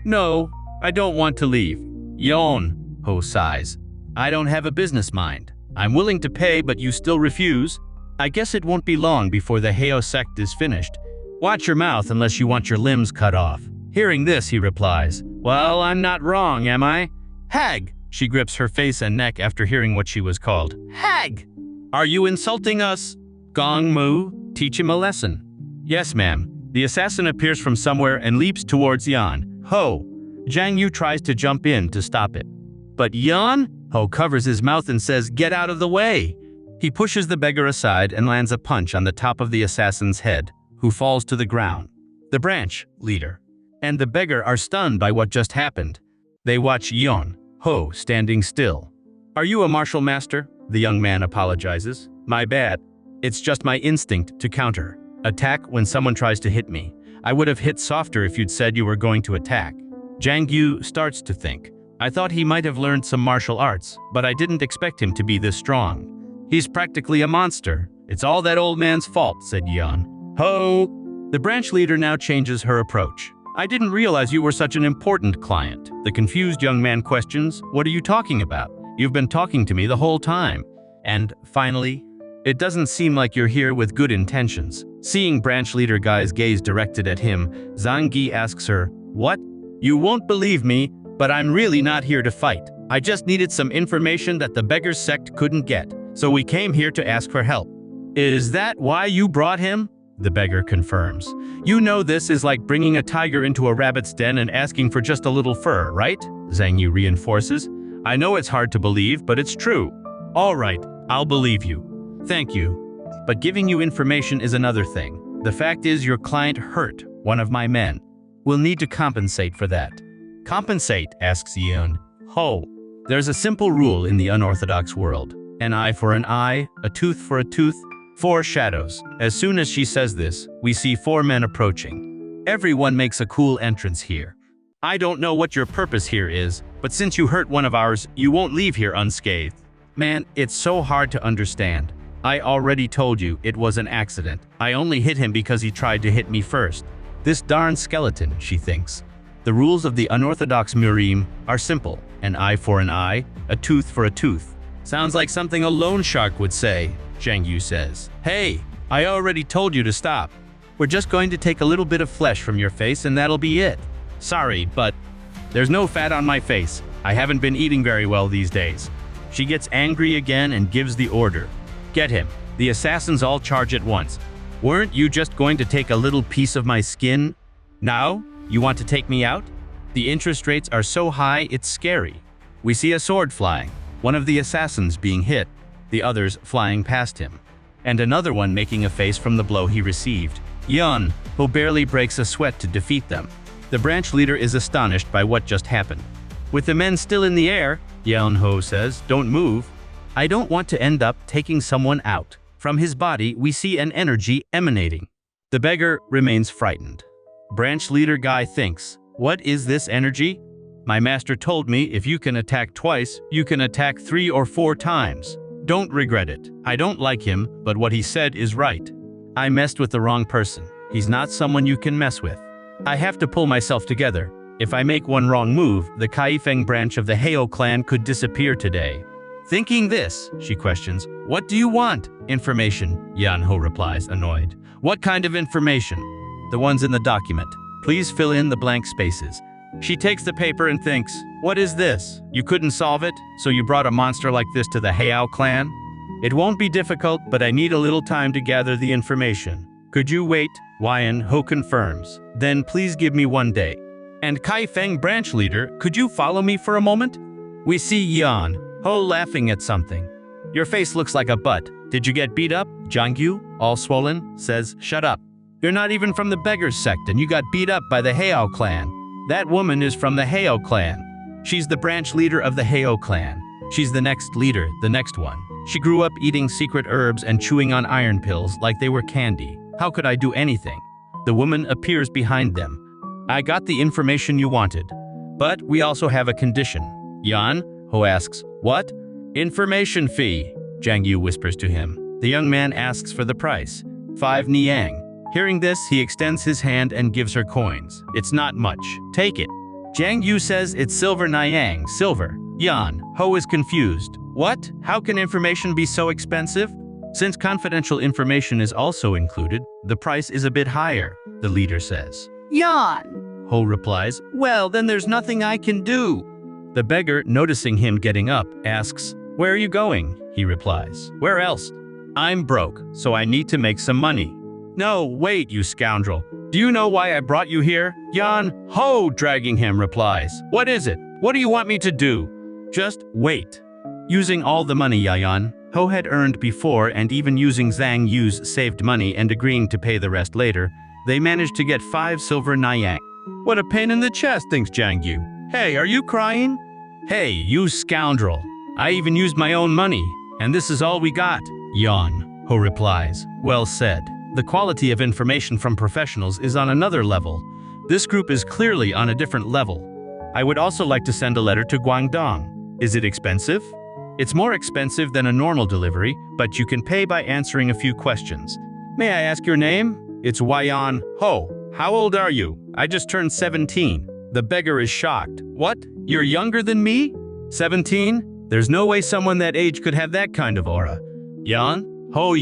Speaker 1: No, I don't want to leave. Yon, Ho sighs. I don't have a business mind. I'm willing to pay, but you still refuse. I guess it won't be long before the Hao sect is finished. Watch your mouth unless you want your limbs cut off. Hearing this, he replies, well, I'm not wrong, am I? Hag! She grips her face and neck after hearing what she was called. Hag! Are you insulting us? Gong Mu, teach him a lesson. Yes, ma'am. The assassin appears from somewhere and leaps towards Yan. Ho! Zhang Yu tries to jump in to stop it. But Yan? Ho covers his mouth and says, get out of the way! He pushes the beggar aside and lands a punch on the top of the assassin's head, who falls to the ground. The branch leader and the beggar are stunned by what just happened. They watch Yan, Ho standing still. Are you a martial master? The young man apologizes. My bad. It's just my instinct to counter. Attack when someone tries to hit me. I would have hit softer if you'd said you were going to attack. Zhang Yu starts to think. I thought he might have learned some martial arts, but I didn't expect him to be this strong. He's practically a monster. It's all that old man's fault, said Yan. Ho! The branch leader now changes her approach. I didn't realize you were such an important client. The confused young man questions, what are you talking about? You've been talking to me the whole time. And finally, it doesn't seem like you're here with good intentions. Seeing branch leader guy's gaze directed at him, Zhang Gi asks her, what? You won't believe me, but I'm really not here to fight. I just needed some information that the Beggars sect couldn't get. So we came here to ask for help. Is that why you brought him? The beggar confirms. You know this is like bringing a tiger into a rabbit's den and asking for just a little fur, right? Zhang Yu reinforces. I know it's hard to believe, but it's true. All right, I'll believe you. Thank you. But giving you information is another thing. The fact is your client hurt one of my men. We'll need to compensate for that. Compensate, asks Yeon. Ho. There's a simple rule in the unorthodox world. An eye for an eye, a tooth for a tooth, 4 shadows. As soon as she says this, we see 4 men approaching. Everyone makes a cool entrance here. I don't know what your purpose here is, but since you hurt one of ours, you won't leave here unscathed. Man, it's so hard to understand. I already told you it was an accident. I only hit him because he tried to hit me first. This darn skeleton, she thinks. The rules of the unorthodox Murim are simple. An eye for an eye, a tooth for a tooth. Sounds like something a loan shark would say, Zhang Yu says. Hey, I already told you to stop. We're just going to take a little bit of flesh from your face and that'll be it. Sorry, but there's no fat on my face. I haven't been eating very well these days. She gets angry again and gives the order. Get him. The assassins all charge at once. Weren't you just going to take a little piece of my skin? Now, you want to take me out? The interest rates are so high, it's scary. We see a sword flying, one of the assassins being hit, the others flying past him, and another one making a face from the blow he received. Yeon, who barely breaks a sweat to defeat them. The branch leader is astonished by what just happened. With the men still in the air, Yeon-ho says, "Don't move. I don't want to end up taking someone out." From his body, we see an energy emanating. The beggar remains frightened. Branch leader guy thinks, "What is this energy? My master told me if you can attack twice, you can attack 3 or 4 times. Don't regret it. I don't like him, but what he said is right. I messed with the wrong person. He's not someone you can mess with. I have to pull myself together. If I make one wrong move, the Kaifeng branch of the Heo clan could disappear today." Thinking this, she questions, "What do you want?" "Information," Yeon-ho replies, annoyed. "What kind of information?" "The ones in the document. Please fill in the blank spaces." She takes the paper and thinks, "What is this? You couldn't solve it, so you brought a monster like this to the Heo clan? It won't be difficult, but I need a little time to gather the information. Could you wait?" Yeon-ho confirms. "Then please give me 1 day." "And Kaifeng branch leader, could you follow me for a moment?" We see Yeon-ho laughing at something. "Your face looks like a butt. Did you get beat up?" Jangyu, all swollen, says, "Shut up. You're not even from the Beggars sect and you got beat up by the Heo clan. That woman is from the Heo clan. She's the branch leader of the Heo clan. She's the next leader, the next one. She grew up eating secret herbs and chewing on iron pills like they were candy. How could I do anything?" The woman appears behind them. "I got the information you wanted. But we also have a condition." Yeon-ho asks, "What?" "Information fee," Jangyu whispers to him. The young man asks for the price. 5 niang. Hearing this, he extends his hand and gives her coins. "It's not much. Take it." Jangyu says it's silver niang, silver. Yeon-ho is confused. "What? How can information be so expensive?" "Since confidential information is also included, the price is a bit higher," the leader says. Yeon-ho replies, "Well, then there's nothing I can do." The beggar, noticing him getting up, asks, "Where are you going?" He replies, "Where else? I'm broke, so I need to make some money." "No, wait, you scoundrel. Do you know why I brought you here?" Yeon-ho, dragging him, replies, "What is it? What do you want me to do?" "Just wait." Using all the money Yeon-ho had earned before and even using Zhang Yu's saved money and agreeing to pay the rest later, they managed to get 5 silver niang. "What a pain in the chest," thinks Zhang Yu. "Hey, are you crying?" "Hey, you scoundrel. I even used my own money, and this is all we got." Yeon-ho replies, "Well said. The quality of information from professionals is on another level. This group is clearly on a different level. I would also like to send a letter to Guangdong. Is it expensive?" "It's more expensive than a normal delivery, but you can pay by answering a few questions." "May I ask your name?" "It's Yeon-ho. How old are you?" "I just turned 17. The beggar is shocked. "What? You're younger than me?" 17? There's no way someone that age could have that kind of aura. Yeon-ho.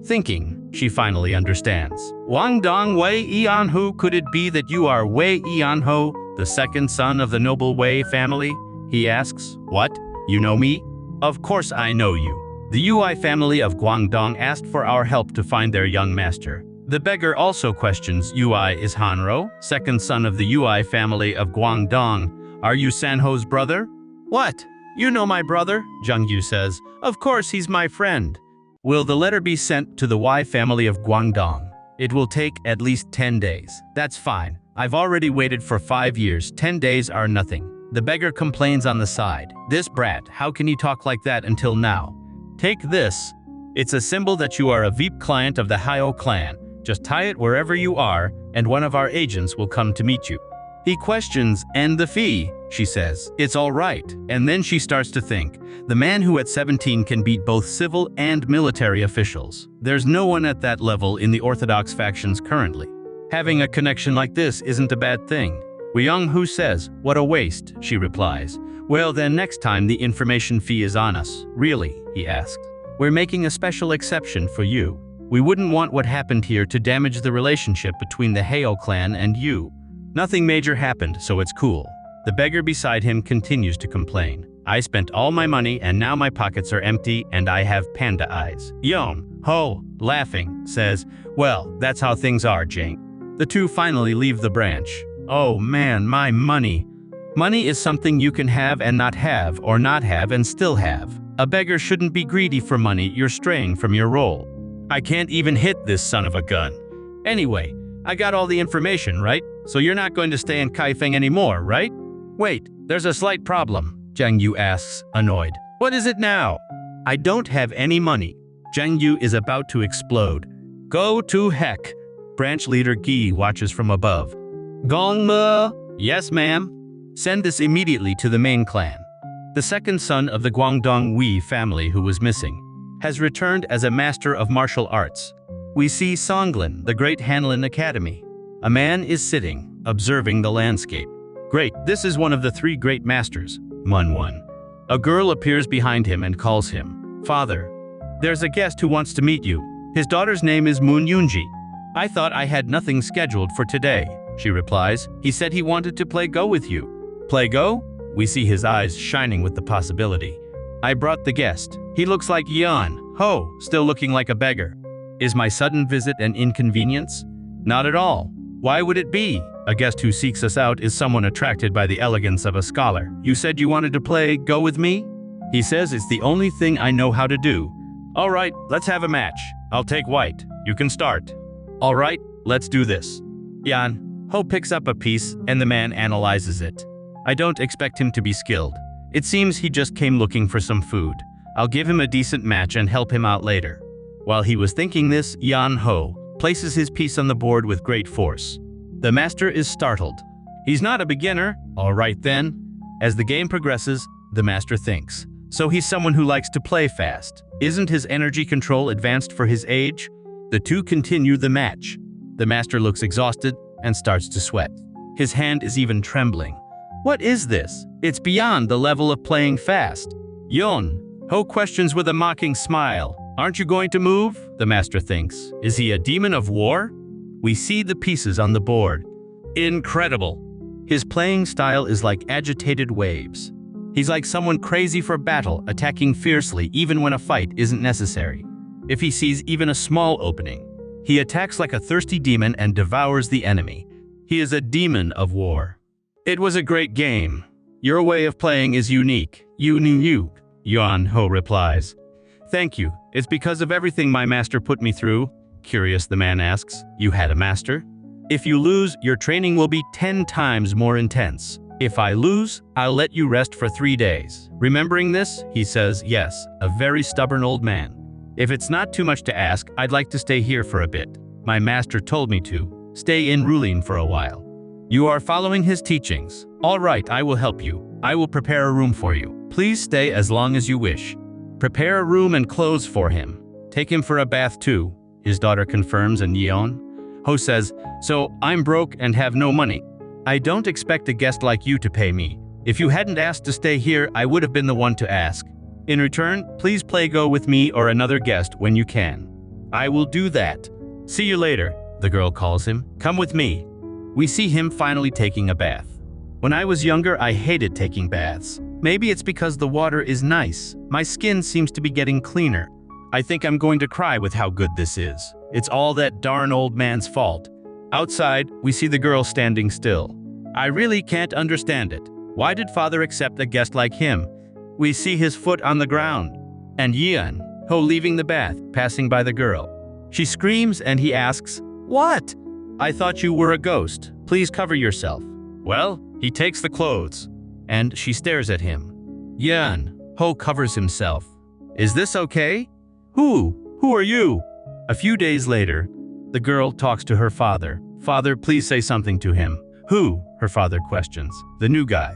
Speaker 1: Thinking, she finally understands. "Guangdong Wei Yeon-ho, could it be that you are Wei Yeon-ho, the second son of the noble Wei family?" He asks. "What? You know me?" "Of course I know you. The Ui family of Guangdong asked for our help to find their young master." The beggar also questions, "Ui is Hanro, second son of the Ui family of Guangdong. Are you Sanho's brother?" "What? You know my brother?" Jungyu says. "Of course, he's my friend." "Will the letter be sent to the Y family of Guangdong?" "It will take at least 10 days. "That's fine. I've already waited for 5 years. 10 days are nothing." The beggar complains on the side. "This brat, how can you talk like that until now? Take this. It's a symbol that you are a VIP client of the Hyo clan. Just tie it wherever you are, and one of our agents will come to meet you." He questions, "And the fee?" She says, "It's all right." And then she starts to think, the man who at 17 can beat both civil and military officials. There's no one at that level in the Orthodox factions currently. Having a connection like this isn't a bad thing. Young-ho says, "What a waste," she replies. "Well then next time the information fee is on us." "Really?" he asks. "We're making a special exception for you." We wouldn't want what happened here to damage the relationship between the Heo clan and you. Nothing major happened, so it's cool. The beggar beside him continues to complain. I spent all my money and now my pockets are empty and I have panda eyes. Yon Ho, laughing, says, well, that's how things are, Jane. The two finally leave the branch. Oh man, my money. Money is something you can have and not have, or not have and still have. A beggar shouldn't be greedy for money, you're straying from your role. I can't even hit this son of a gun. Anyway, I got all the information, right? So you're not going to stay in Kaifeng anymore, right? Wait, there's a slight problem, Zhang Yu asks, annoyed. What is it now? I don't have any money. Zhang Yu is about to explode. Go to heck. Branch leader Gi watches from above. Gongme? Yes, ma'am. Send this immediately to the main clan. The second son of the Guangdong Wei family who was missing has returned as a master of martial arts. We see Songlin, the great Hanlin Academy. A man is sitting, observing the landscape. Great, this is one of the three great masters, Manhwa. A girl appears behind him and calls him, Father. There's a guest who wants to meet you. His daughter's name is Moon Yunji. I thought I had nothing scheduled for today, she replies. He said he wanted to play Go with you. Play Go? We see his eyes shining with the possibility. I brought the guest. He looks like Yan Ho, still looking like a beggar. Is my sudden visit an inconvenience? Not at all. Why would it be? A guest who seeks us out is someone attracted by the elegance of a scholar. You said you wanted to play Go with me? He says it's the only thing I know how to do. All right, let's have a match. I'll take white. You can start. All right, let's do this. Yan Ho picks up a piece and the man analyzes it. I don't expect him to be skilled. It seems he just came looking for some food. I'll give him a decent match and help him out later. While he was thinking this, Yan Ho places his piece on the board with great force. The master is startled. He's not a beginner. All right then. As the game progresses, the master thinks. So he's someone who likes to play fast. Isn't his energy control advanced for his age? The two continue the match. The master looks exhausted and starts to sweat. His hand is even trembling. What is this? It's beyond the level of playing fast. Yon Ho questions with a mocking smile. Aren't you going to move? The master thinks. Is he a demon of war? We see the pieces on the board. Incredible. His playing style is like agitated waves. He's like someone crazy for battle, attacking fiercely even when a fight isn't necessary. If he sees even a small opening, he attacks like a thirsty demon and devours the enemy. He is a demon of war. It was a great game. Your way of playing is unique. Yan Ho replies. Thank you. It's because of everything my master put me through. Curious, the man asks. You had a master? If you lose, your training will be 10 times more intense. If I lose, I'll let you rest for 3 days. Remembering this, he says, yes, a very stubborn old man. If it's not too much to ask, I'd like to stay here for a bit. My master told me to. Stay in Rulin for a while. You are following his teachings. All right, I will help you. I will prepare a room for you. Please stay as long as you wish. Prepare a room and clothes for him. Take him for a bath too, his daughter confirms, and Yeon Ho says, so I'm broke and have no money. I don't expect a guest like you to pay me. If you hadn't asked to stay here, I would have been the one to ask. In return, please play Go with me or another guest when you can. I will do that. See you later, the girl calls him. Come with me. We see him finally taking a bath. When I was younger, I hated taking baths. Maybe it's because the water is nice. My skin seems to be getting cleaner. I think I'm going to cry with how good this is. It's all that darn old man's fault. Outside, we see the girl standing still. I really can't understand it. Why did father accept a guest like him? We see his foot on the ground. And Yeon Ho leaving the bath, passing by the girl. She screams and he asks, What? I thought you were a ghost. Please cover yourself. Well, he takes the clothes. And she stares at him. Yeon Ho covers himself. Is this okay? Who are you? A few days later, the girl talks to her father. Father, please say something to him. Who? Her father questions. The new guy.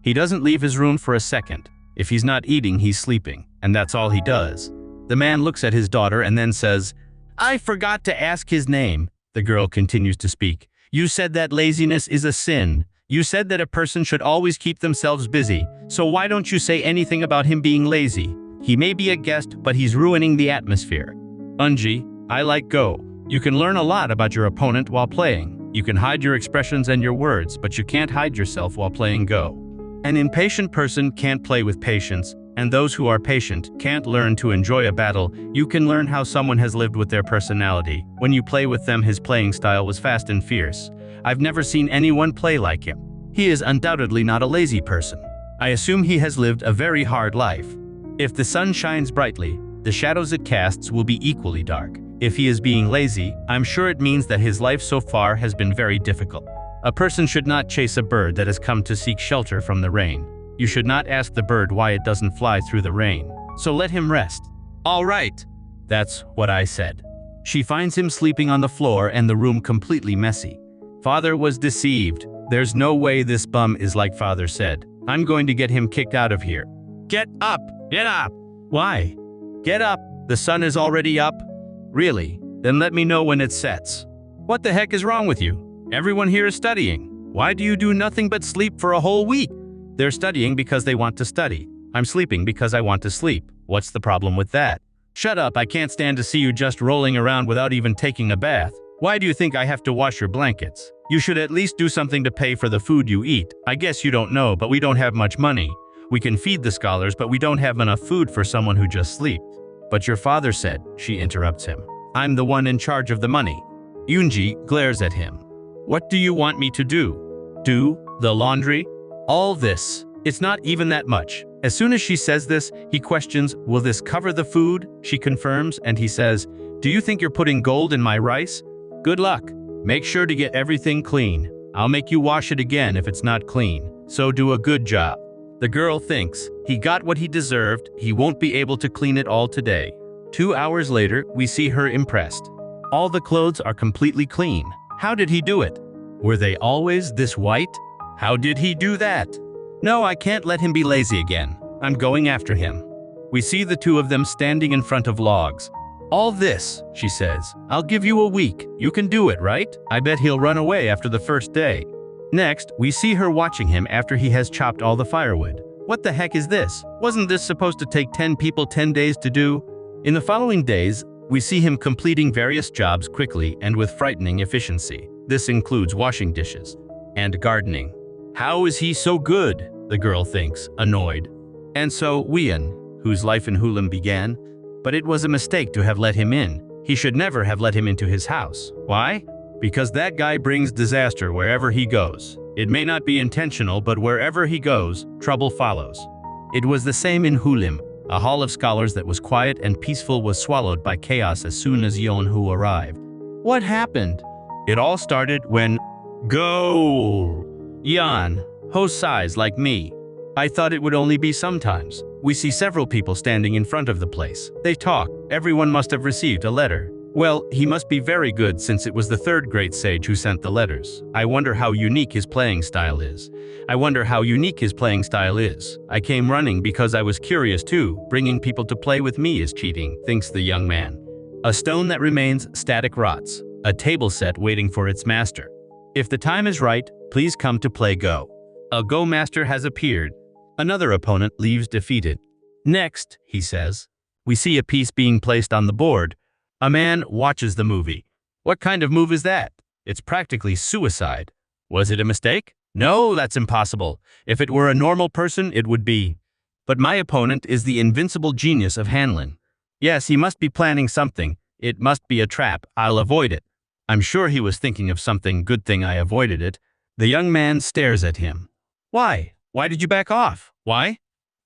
Speaker 1: He doesn't leave his room for a second. If he's not eating, he's sleeping. And that's all he does. The man looks at his daughter and then says, I forgot to ask his name. The girl continues to speak. You said that laziness is a sin. You said that a person should always keep themselves busy. So why don't you say anything about him being lazy? He may be a guest, but he's ruining the atmosphere. Unji, I like Go. You can learn a lot about your opponent while playing. You can hide your expressions and your words, but you can't hide yourself while playing Go. An impatient person can't play with patience, and those who are patient can't learn to enjoy a battle. You can learn how someone has lived with their personality. When you play with them, his playing style was fast and fierce. I've never seen anyone play like him. He is undoubtedly not a lazy person. I assume he has lived a very hard life. If the sun shines brightly, the shadows it casts will be equally dark. If he is being lazy, I'm sure it means that his life so far has been very difficult. A person should not chase a bird that has come to seek shelter from the rain. You should not ask the bird why it doesn't fly through the rain. So let him rest. All right. That's what I said. She finds him sleeping on the floor and the room completely messy. Father was deceived. There's no way this bum is like father said. I'm going to get him kicked out of here. Get up! Get up! Why? Get up! The sun is already up. Really? Then let me know when it sets. What the heck is wrong with you? Everyone here is studying. Why do you do nothing but sleep for a whole week? They're studying because they want to study. I'm sleeping because I want to sleep. What's the problem with that? Shut up, I can't stand to see you just rolling around without even taking a bath. Why do you think I have to wash your blankets? You should at least do something to pay for the food you eat. I guess you don't know, but we don't have much money. We can feed the scholars, but we don't have enough food for someone who just sleeps. But your father said, she interrupts him. I'm the one in charge of the money. Yoonji glares at him. What do you want me to do? Do the laundry? All this. It's not even that much. As soon as she says this, he questions, will this cover the food? She confirms, and he says, do you think you're putting gold in my rice? Good luck. Make sure to get everything clean. I'll make you wash it again if it's not clean. So do a good job. The girl thinks, he got what he deserved, he won't be able to clean it all today. 2 hours later, we see her impressed. All the clothes are completely clean. How did he do it? Were they always this white? How did he do that? No, I can't let him be lazy again. I'm going after him. We see the two of them standing in front of logs. All this, she says, I'll give you a week. You can do it, right? I bet he'll run away after the first day. Next, we see her watching him after he has chopped all the firewood. What the heck is this? Wasn't this supposed to take 10 people 10 days to do? In the following days, we see him completing various jobs quickly and with frightening efficiency. This includes washing dishes and gardening. How is he so good? The girl thinks, annoyed. And so Wheon, whose life in Hulim began, but it was a mistake to have let him in. He should never have let him into his house. Why? Because that guy brings disaster wherever he goes. It may not be intentional, but wherever he goes, trouble follows. It was the same in Hulim. A hall of scholars that was quiet and peaceful was swallowed by chaos as soon as Yeonhu arrived. What happened? It all started when Go! Yeon, Ho sighs like me. I thought it would only be sometimes. We see several people standing in front of the place. They talk. Everyone must have received a letter. Well, he must be very good since it was the third great sage who sent the letters. I wonder how unique his playing style is. I came running because I was curious too. Bringing people to play with me is cheating, thinks the young man. A stone that remains static rots. A table set waiting for its master. If the time is right, please come to play Go. A Go master has appeared. Another opponent leaves defeated. Next, he says, we see a piece being placed on the board. A man watches the movie. What kind of move is that? It's practically suicide. Was it a mistake? No, that's impossible. If it were a normal person, it would be. But my opponent is the invincible genius of Hanlin. Yes, he must be planning something. It must be a trap. I'll avoid it. I'm sure he was thinking of something. Good thing I avoided it. The young man stares at him. Why? Why did you back off? Why?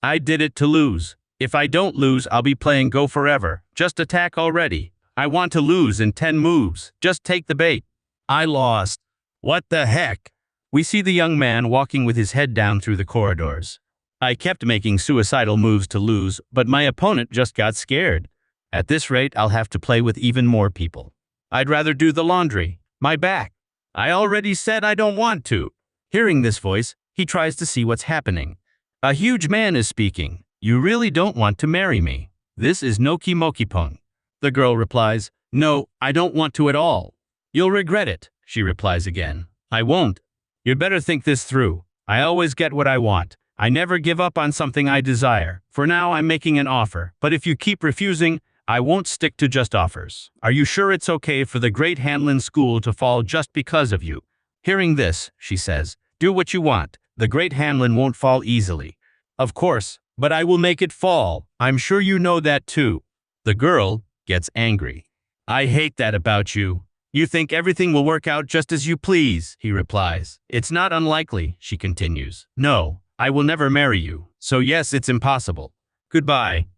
Speaker 1: I did it to lose. If I don't lose, I'll be playing Go forever. Just attack already. I want to lose in 10 moves. Just take the bait. I lost. What the heck? We see the young man walking with his head down through the corridors. I kept making suicidal moves to lose, but my opponent just got scared. At this rate, I'll have to play with even more people. I'd rather do the laundry. My back. I already said I don't want to. Hearing this voice, he tries to see what's happening. A huge man is speaking. You really don't want to marry me. This is Noki Mokipong. The girl replies, no, I don't want to at all. You'll regret it, she replies again. I won't. You'd better think this through. I always get what I want. I never give up on something I desire. For now, I'm making an offer, but if you keep refusing, I won't stick to just offers. Are you sure it's okay for the great Hanlin school to fall just because of you? Hearing this, she says, do what you want. The great Hanlin won't fall easily. Of course, but I will make it fall. I'm sure you know that too. The girl gets angry. I hate that about you. You think everything will work out just as you please, he replies. It's not unlikely, she continues. No, I will never marry you. So yes, it's impossible. Goodbye.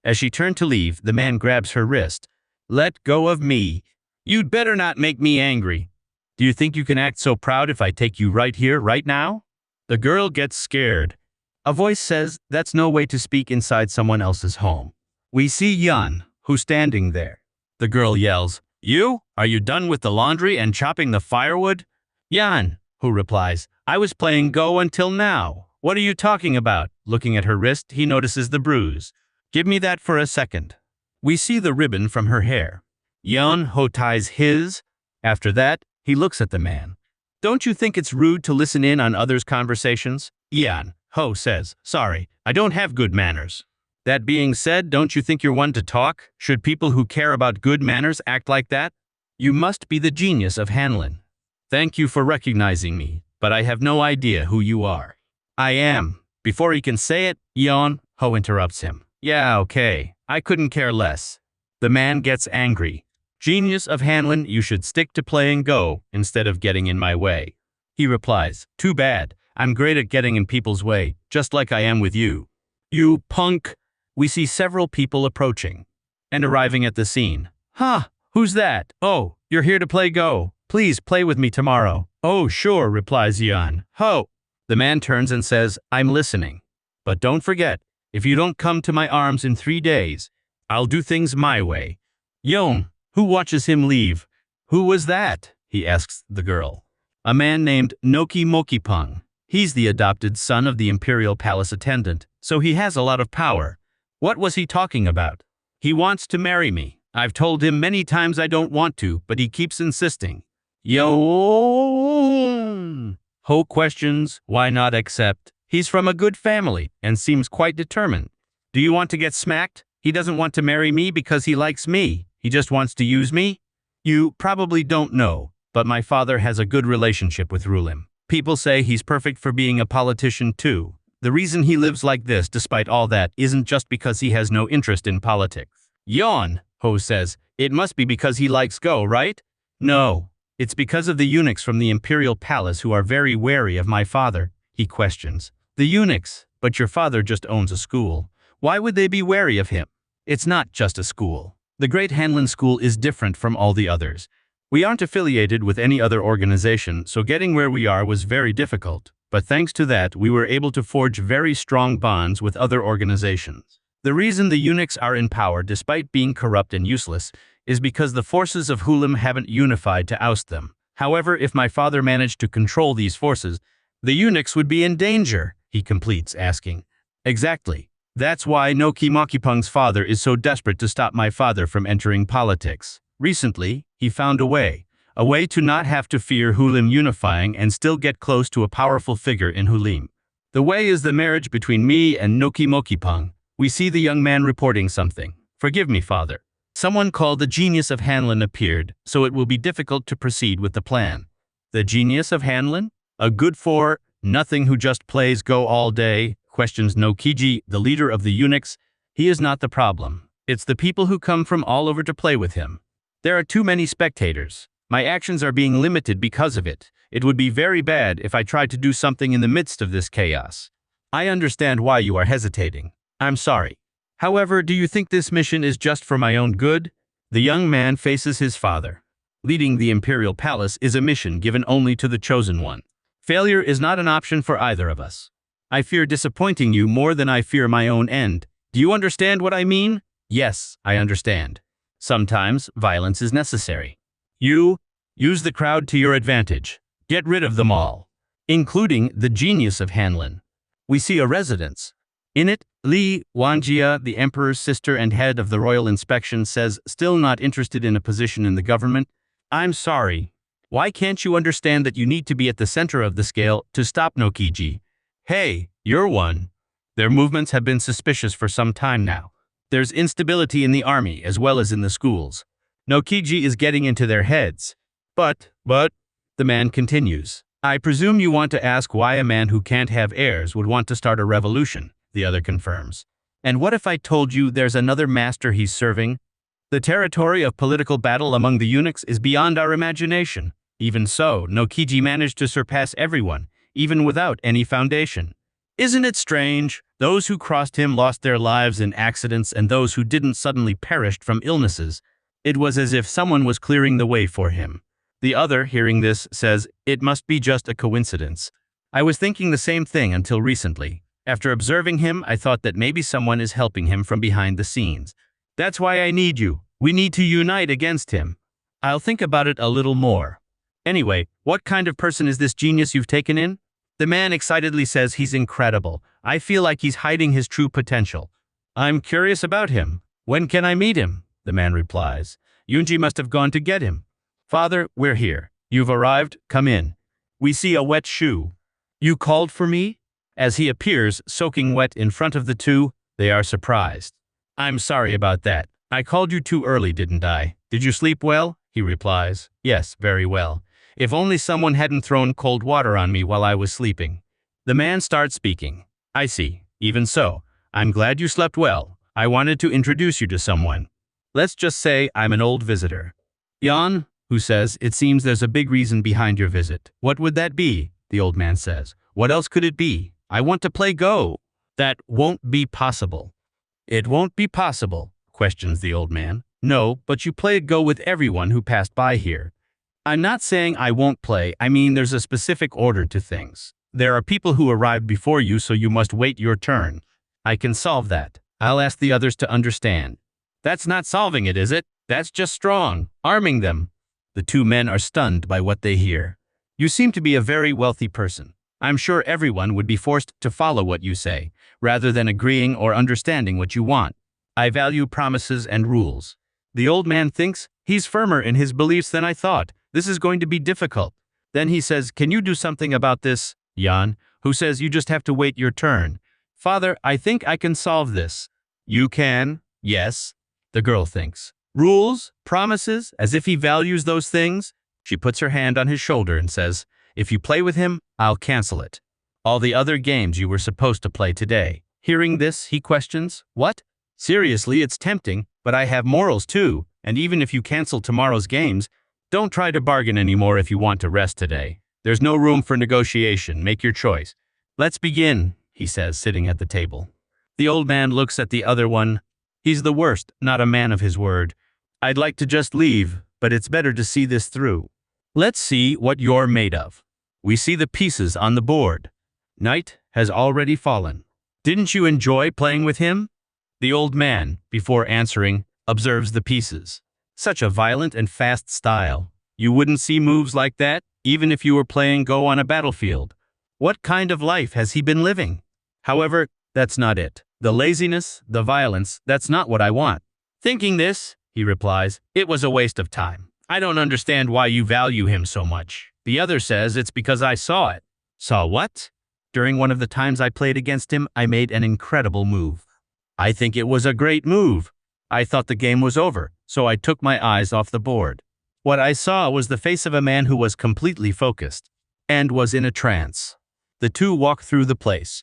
Speaker 1: As she turned to leave, the man grabs her wrist. Let go of me. You'd better not make me angry. Do you think you can act so proud if I take you right here, right now? The girl gets scared. A voice says, that's no way to speak inside someone else's home. We see Yan, who's standing there. The girl yells, You? Are you done with the laundry and chopping the firewood? Yan, who replies, I was playing Go until now. What are you talking about? Looking at her wrist, he notices the bruise. Give me that for a second. We see the ribbon from her hair. Yan Ho ties his. After that, he looks at the man. Don't you think it's rude to listen in on others' conversations? Yan Ho says, sorry, I don't have good manners. That being said, don't you think you're one to talk? Should people who care about good manners act like that? You must be the genius of Hanlin. Thank you for recognizing me, but I have no idea who you are. I am. Before he can say it, Yan Ho interrupts him. Yeah, okay. I couldn't care less. The man gets angry. Genius of Hanlin, you should stick to playing Go instead of getting in my way. He replies, too bad. I'm great at getting in people's way, just like I am with you. You punk. We see several people approaching and arriving at the scene. Huh, who's that? Oh, you're here to play Go. Please play with me tomorrow. Oh, sure, replies Yan Ho. The man turns and says, I'm listening. But don't forget, if you don't come to my arms in 3 days, I'll do things my way. Yon, who watches him leave? Who was that? He asks the girl. A man named Noki Mokipung. He's the adopted son of the imperial palace attendant, so he has a lot of power. What was he talking about? He wants to marry me. I've told him many times I don't want to, but he keeps insisting. Yon. Ho questions, why not accept? He's from a good family and seems quite determined. Do you want to get smacked? He doesn't want to marry me because he likes me. He just wants to use me? You probably don't know, but my father has a good relationship with Rulim. People say he's perfect for being a politician too. The reason he lives like this despite all that isn't just because he has no interest in politics. Yon, Ho says, it must be because he likes Go, right? No, it's because of the eunuchs from the imperial palace who are very wary of my father, he questions. The eunuchs, but your father just owns a school. Why would they be wary of him? It's not just a school. The Great Hanlin School is different from all the others. We aren't affiliated with any other organization, so getting where we are was very difficult. But thanks to that, we were able to forge very strong bonds with other organizations. The reason the eunuchs are in power despite being corrupt and useless is because the forces of Hulim haven't unified to oust them. However, if my father managed to control these forces, the eunuchs would be in danger, he completes, asking. Exactly. That's why Noki Mokipung's father is so desperate to stop my father from entering politics. Recently, he found a way to not have to fear Hulim unifying and still get close to a powerful figure in Hulim. The way is the marriage between me and Noki Mokipung. We see the young man reporting something. Forgive me, father. Someone called the genius of Hanlin appeared, so it will be difficult to proceed with the plan. The genius of Hanlin? A good for nothing who just plays Go all day, questions Nokiji, the leader of the eunuchs. He is not the problem. It's the people who come from all over to play with him. There are too many spectators. My actions are being limited because of it. It would be very bad if I tried to do something in the midst of this chaos. I understand why you are hesitating. I'm sorry. However, do you think this mission is just for my own good? The young man faces his father. Leading the imperial palace is a mission given only to the chosen one. Failure is not an option for either of us. I fear disappointing you more than I fear my own end. Do you understand what I mean? Yes, I understand. Sometimes violence is necessary. You use the crowd to your advantage. Get rid of them all, including the genius of Hanlin. We see a residence. In it, Li Wanjia, the emperor's sister and head of the royal inspection, says still not interested in a position in the government. I'm sorry. Why can't you understand that you need to be at the center of the scale to stop Nokiji? Hey, you're one. Their movements have been suspicious for some time now. There's instability in the army as well as in the schools. Nokiji is getting into their heads. But, the man continues. I presume you want to ask why a man who can't have heirs would want to start a revolution, the other confirms. And what if I told you there's another master he's serving? The territory of political battle among the eunuchs is beyond our imagination. Even so, Nokiji managed to surpass everyone, even without any foundation. Isn't it strange? Those who crossed him lost their lives in accidents, and those who didn't suddenly perished from illnesses. It was as if someone was clearing the way for him. The other, hearing this, says, it must be just a coincidence. I was thinking the same thing until recently. After observing him, I thought that maybe someone is helping him from behind the scenes. That's why I need you. We need to unite against him. I'll think about it a little more. Anyway, what kind of person is this genius you've taken in? The man excitedly says he's incredible. I feel like he's hiding his true potential. I'm curious about him. When can I meet him? The man replies. Yunji must have gone to get him. Father, we're here. You've arrived, come in. We see a wet shoe. You called for me? As he appears, soaking wet in front of the two, they are surprised. I'm sorry about that. I called you too early, didn't I? Did you sleep well? He replies. Yes, very well. If only someone hadn't thrown cold water on me while I was sleeping. The man starts speaking. I see. Even so, I'm glad you slept well. I wanted to introduce you to someone. Let's just say I'm an old visitor. Jan, who says, it seems there's a big reason behind your visit. What would that be? The old man says. What else could it be? I want to play Go. That won't be possible. It won't be possible, questions the old man. No, but you played Go with everyone who passed by here. I'm not saying I won't play, I mean there's a specific order to things. There are people who arrived before you, so you must wait your turn. I can solve that. I'll ask the others to understand. That's not solving it, is it? That's just strong, arming them. The two men are stunned by what they hear. You seem to be a very wealthy person. I'm sure everyone would be forced to follow what you say, rather than agreeing or understanding what you want. I value promises and rules. The old man thinks he's firmer in his beliefs than I thought. This is going to be difficult. Then he says, can you do something about this? Jan, who says you just have to wait your turn. Father, I think I can solve this. You can? Yes. The girl thinks. Rules? Promises? As if he values those things? She puts her hand on his shoulder and says, if you play with him, I'll cancel it. All the other games you were supposed to play today. Hearing this, he questions, what? Seriously, it's tempting, but I have morals too, and even if you cancel tomorrow's games, don't try to bargain anymore if you want to rest today. There's no room for negotiation, make your choice. Let's begin, he says, sitting at the table. The old man looks at the other one. He's the worst, not a man of his word. I'd like to just leave, but it's better to see this through. Let's see what you're made of. We see the pieces on the board. Night has already fallen. Didn't you enjoy playing with him? The old man, before answering, observes the pieces. Such a violent and fast style. You wouldn't see moves like that, even if you were playing Go on a battlefield. What kind of life has he been living? However, that's not it. The laziness, the violence, that's not what I want. Thinking this, he replies, it was a waste of time. I don't understand why you value him so much. The other says it's because I saw it. Saw what? During one of the times I played against him, I made an incredible move. I think it was a great move. I thought the game was over, so I took my eyes off the board. What I saw was the face of a man who was completely focused and was in a trance. The two walk through the place.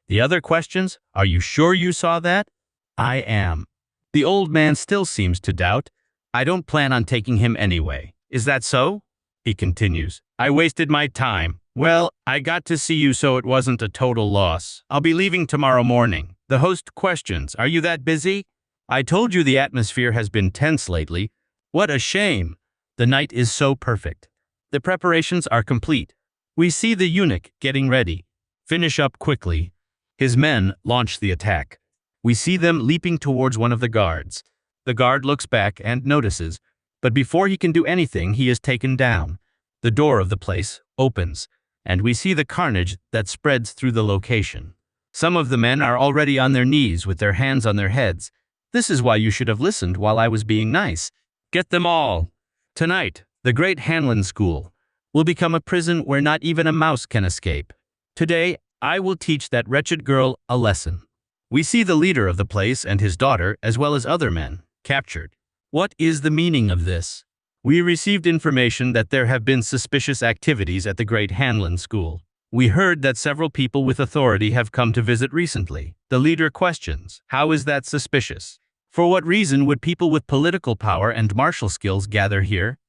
Speaker 1: The other questions, are you sure you saw that? I am. The old man still seems to doubt. I don't plan on taking him anyway. Is that so? He continues. I wasted my time. Well, I got to see you, so it wasn't a total loss. I'll be leaving tomorrow morning. The host questions, are you that busy? I told you the atmosphere has been tense lately. What a shame. The night is so perfect. The preparations are complete. We see the eunuch getting ready. Finish up quickly. His men launch the attack. We see them leaping towards one of the guards. The guard looks back and notices, but before he can do anything, he is taken down. The door of the place opens, and we see the carnage that spreads through the location. Some of the men are already on their knees with their hands on their heads. This is why you should have listened while I was being nice. Get them all. Tonight, the great Hanlin school will become a prison where not even a mouse can escape. Today, I will teach that wretched girl a lesson. We see the leader of the place and his daughter, as well as other men, captured. What is the meaning of this? We received information that there have been suspicious activities at the great Hanlin school. We heard that several people with authority have come to visit recently. The leader questions, how is that suspicious? For what reason would people with political power and martial skills gather here?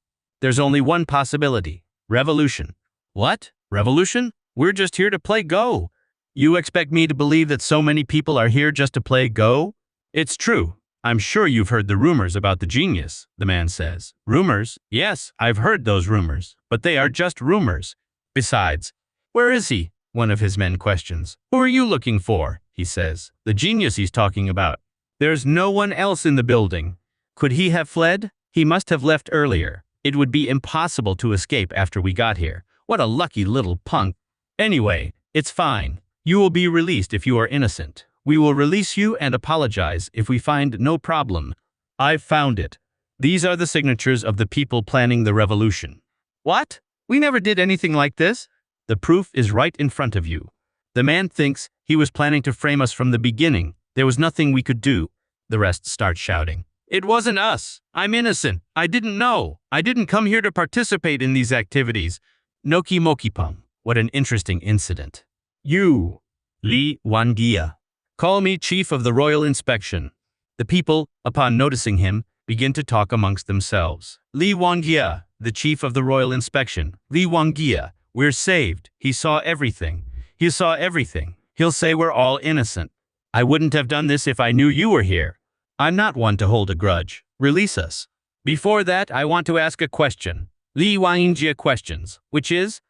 Speaker 1: There's only one possibility. Revolution. What? Revolution? We're just here to play Go. You expect me to believe that so many people are here just to play Go? It's true. I'm sure you've heard the rumors about the genius, the man says. Rumors? Yes, I've heard those rumors, but they are just rumors. Besides, where is he? One of his men questions. Who are you looking for? He says. The genius he's talking about. There's no one else in the building. Could he have fled? He must have left earlier. It would be impossible to escape after we got here. What a lucky little punk. Anyway, it's fine. You will be released if you are innocent. We will release you and apologize if we find no problem. I've found it. These are the signatures of the people planning the revolution. What? We never did anything like this? The proof is right in front of you. The man thinks he was planning to frame us from the beginning. There was nothing we could do. The rest start shouting. It wasn't us. I'm innocent. I didn't know. I didn't come here to participate in these activities. Noki Mokipung. What an interesting incident. You, Li Wangia. Call me chief of the royal inspection. The people, upon noticing him, begin to talk amongst themselves. Li Wangia, the chief of the royal inspection. Li Wangia, we're saved. He saw everything. He saw everything. He'll say we're all innocent. I wouldn't have done this if I knew you were here. I'm not one to hold a grudge. Release us. Before that, I want to ask a question. Li Wangia questions, which is,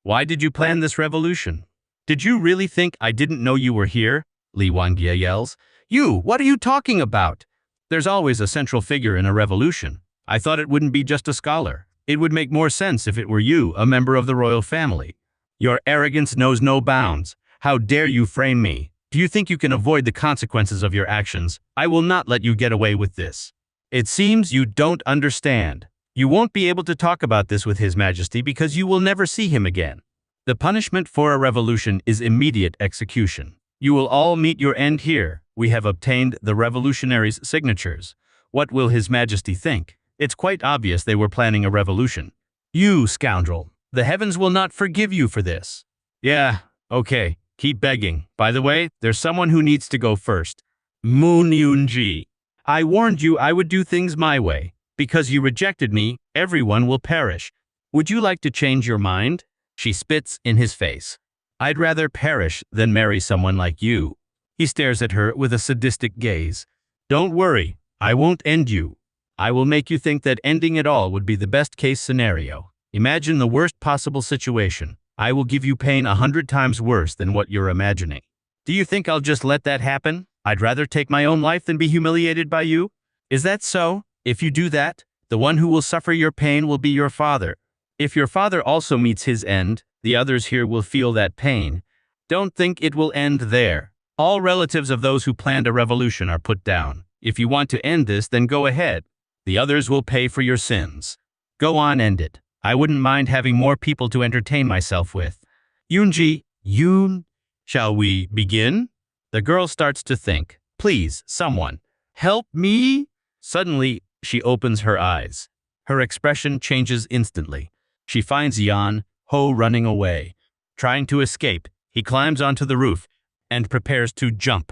Speaker 1: why did you plan this revolution? Did you really think I didn't know you were here? Li Wangia yells. You, what are you talking about? There's always a central figure in a revolution. I thought it wouldn't be just a scholar. It would make more sense if it were you, a member of the royal family. Your arrogance knows no bounds. How dare you frame me? Do you think you can avoid the consequences of your actions? I will not let you get away with this. It seems you don't understand. You won't be able to talk about this with His Majesty because you will never see him again. The punishment for a revolution is immediate execution. You will all meet your end here. We have obtained the revolutionaries' signatures. What will His Majesty think? It's quite obvious they were planning a revolution. You scoundrel. The heavens will not forgive you for this. Yeah, okay. Keep begging. By the way, there's someone who needs to go first. Moon Yoonji. I warned you I would do things my way. Because you rejected me, everyone will perish. Would you like to change your mind? She spits in his face. I'd rather perish than marry someone like you. He stares at her with a sadistic gaze. Don't worry, I won't end you. I will make you think that ending it all would be the best case scenario. Imagine the worst possible situation. I will give you pain 100 times worse than what you're imagining. Do you think I'll just let that happen? I'd rather take my own life than be humiliated by you. Is that so? If you do that, the one who will suffer your pain will be your father. If your father also meets his end, the others here will feel that pain. Don't think it will end there. All relatives of those who planned a revolution are put down. If you want to end this, then go ahead. The others will pay for your sins. Go on, end it. I wouldn't mind having more people to entertain myself with. Yoonji, shall we begin? The girl starts to think. Please, someone, help me? Suddenly, she opens her eyes. Her expression changes instantly. She finds Yan Ho running away. Trying to escape, he climbs onto the roof and prepares to jump.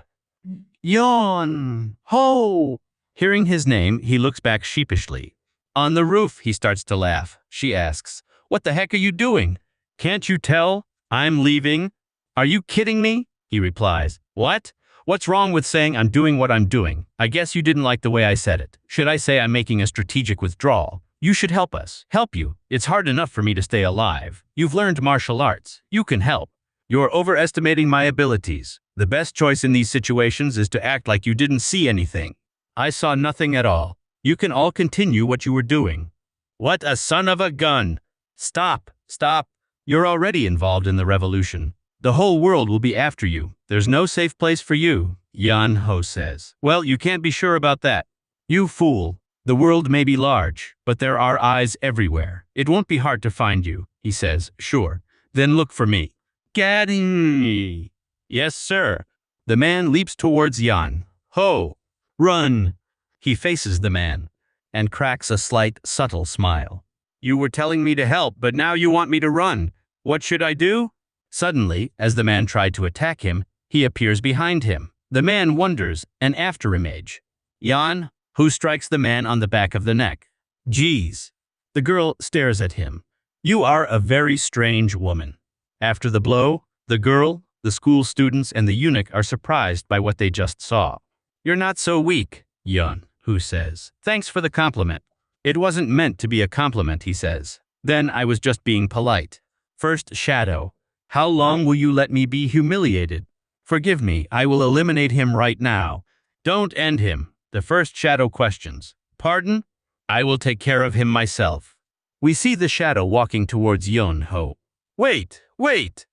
Speaker 1: Yan Ho! Hearing his name, he looks back sheepishly. On the roof, he starts to laugh. She asks, what the heck are you doing? Can't you tell? I'm leaving. Are you kidding me? He replies. What? What's wrong with saying I'm doing what I'm doing? I guess you didn't like the way I said it. Should I say I'm making a strategic withdrawal? You should help us. Help you. It's hard enough for me to stay alive. You've learned martial arts. You can help. You're overestimating my abilities. The best choice in these situations is to act like you didn't see anything. I saw nothing at all. You can all continue what you were doing. What a son of a gun! Stop. Stop. You're already involved in the revolution. The whole world will be after you. There's no safe place for you, Yan Ho says. Well, you can't be sure about that. You fool. The world may be large, but there are eyes everywhere. It won't be hard to find you, he says. Sure. Then look for me. Getting me. Yes, sir. The man leaps towards Yan. Ho! Run! He faces the man and cracks a slight, subtle smile. You were telling me to help, but now you want me to run. What should I do? Suddenly, as the man tried to attack him, he appears behind him. The man wonders, an afterimage. Yan, who strikes the man on the back of the neck. Geez. The girl stares at him. You are a very strange woman. After the blow, the girl, the school students, and the eunuch are surprised by what they just saw. You're not so weak, Yan, who says. Thanks for the compliment. It wasn't meant to be a compliment, he says. Then I was just being polite. First shadow. How long will you let me be humiliated? Forgive me, I will eliminate him right now. Don't end him. The first shadow questions. Pardon? I will take care of him myself. We see the shadow walking towards Yun Ho. Wait! What?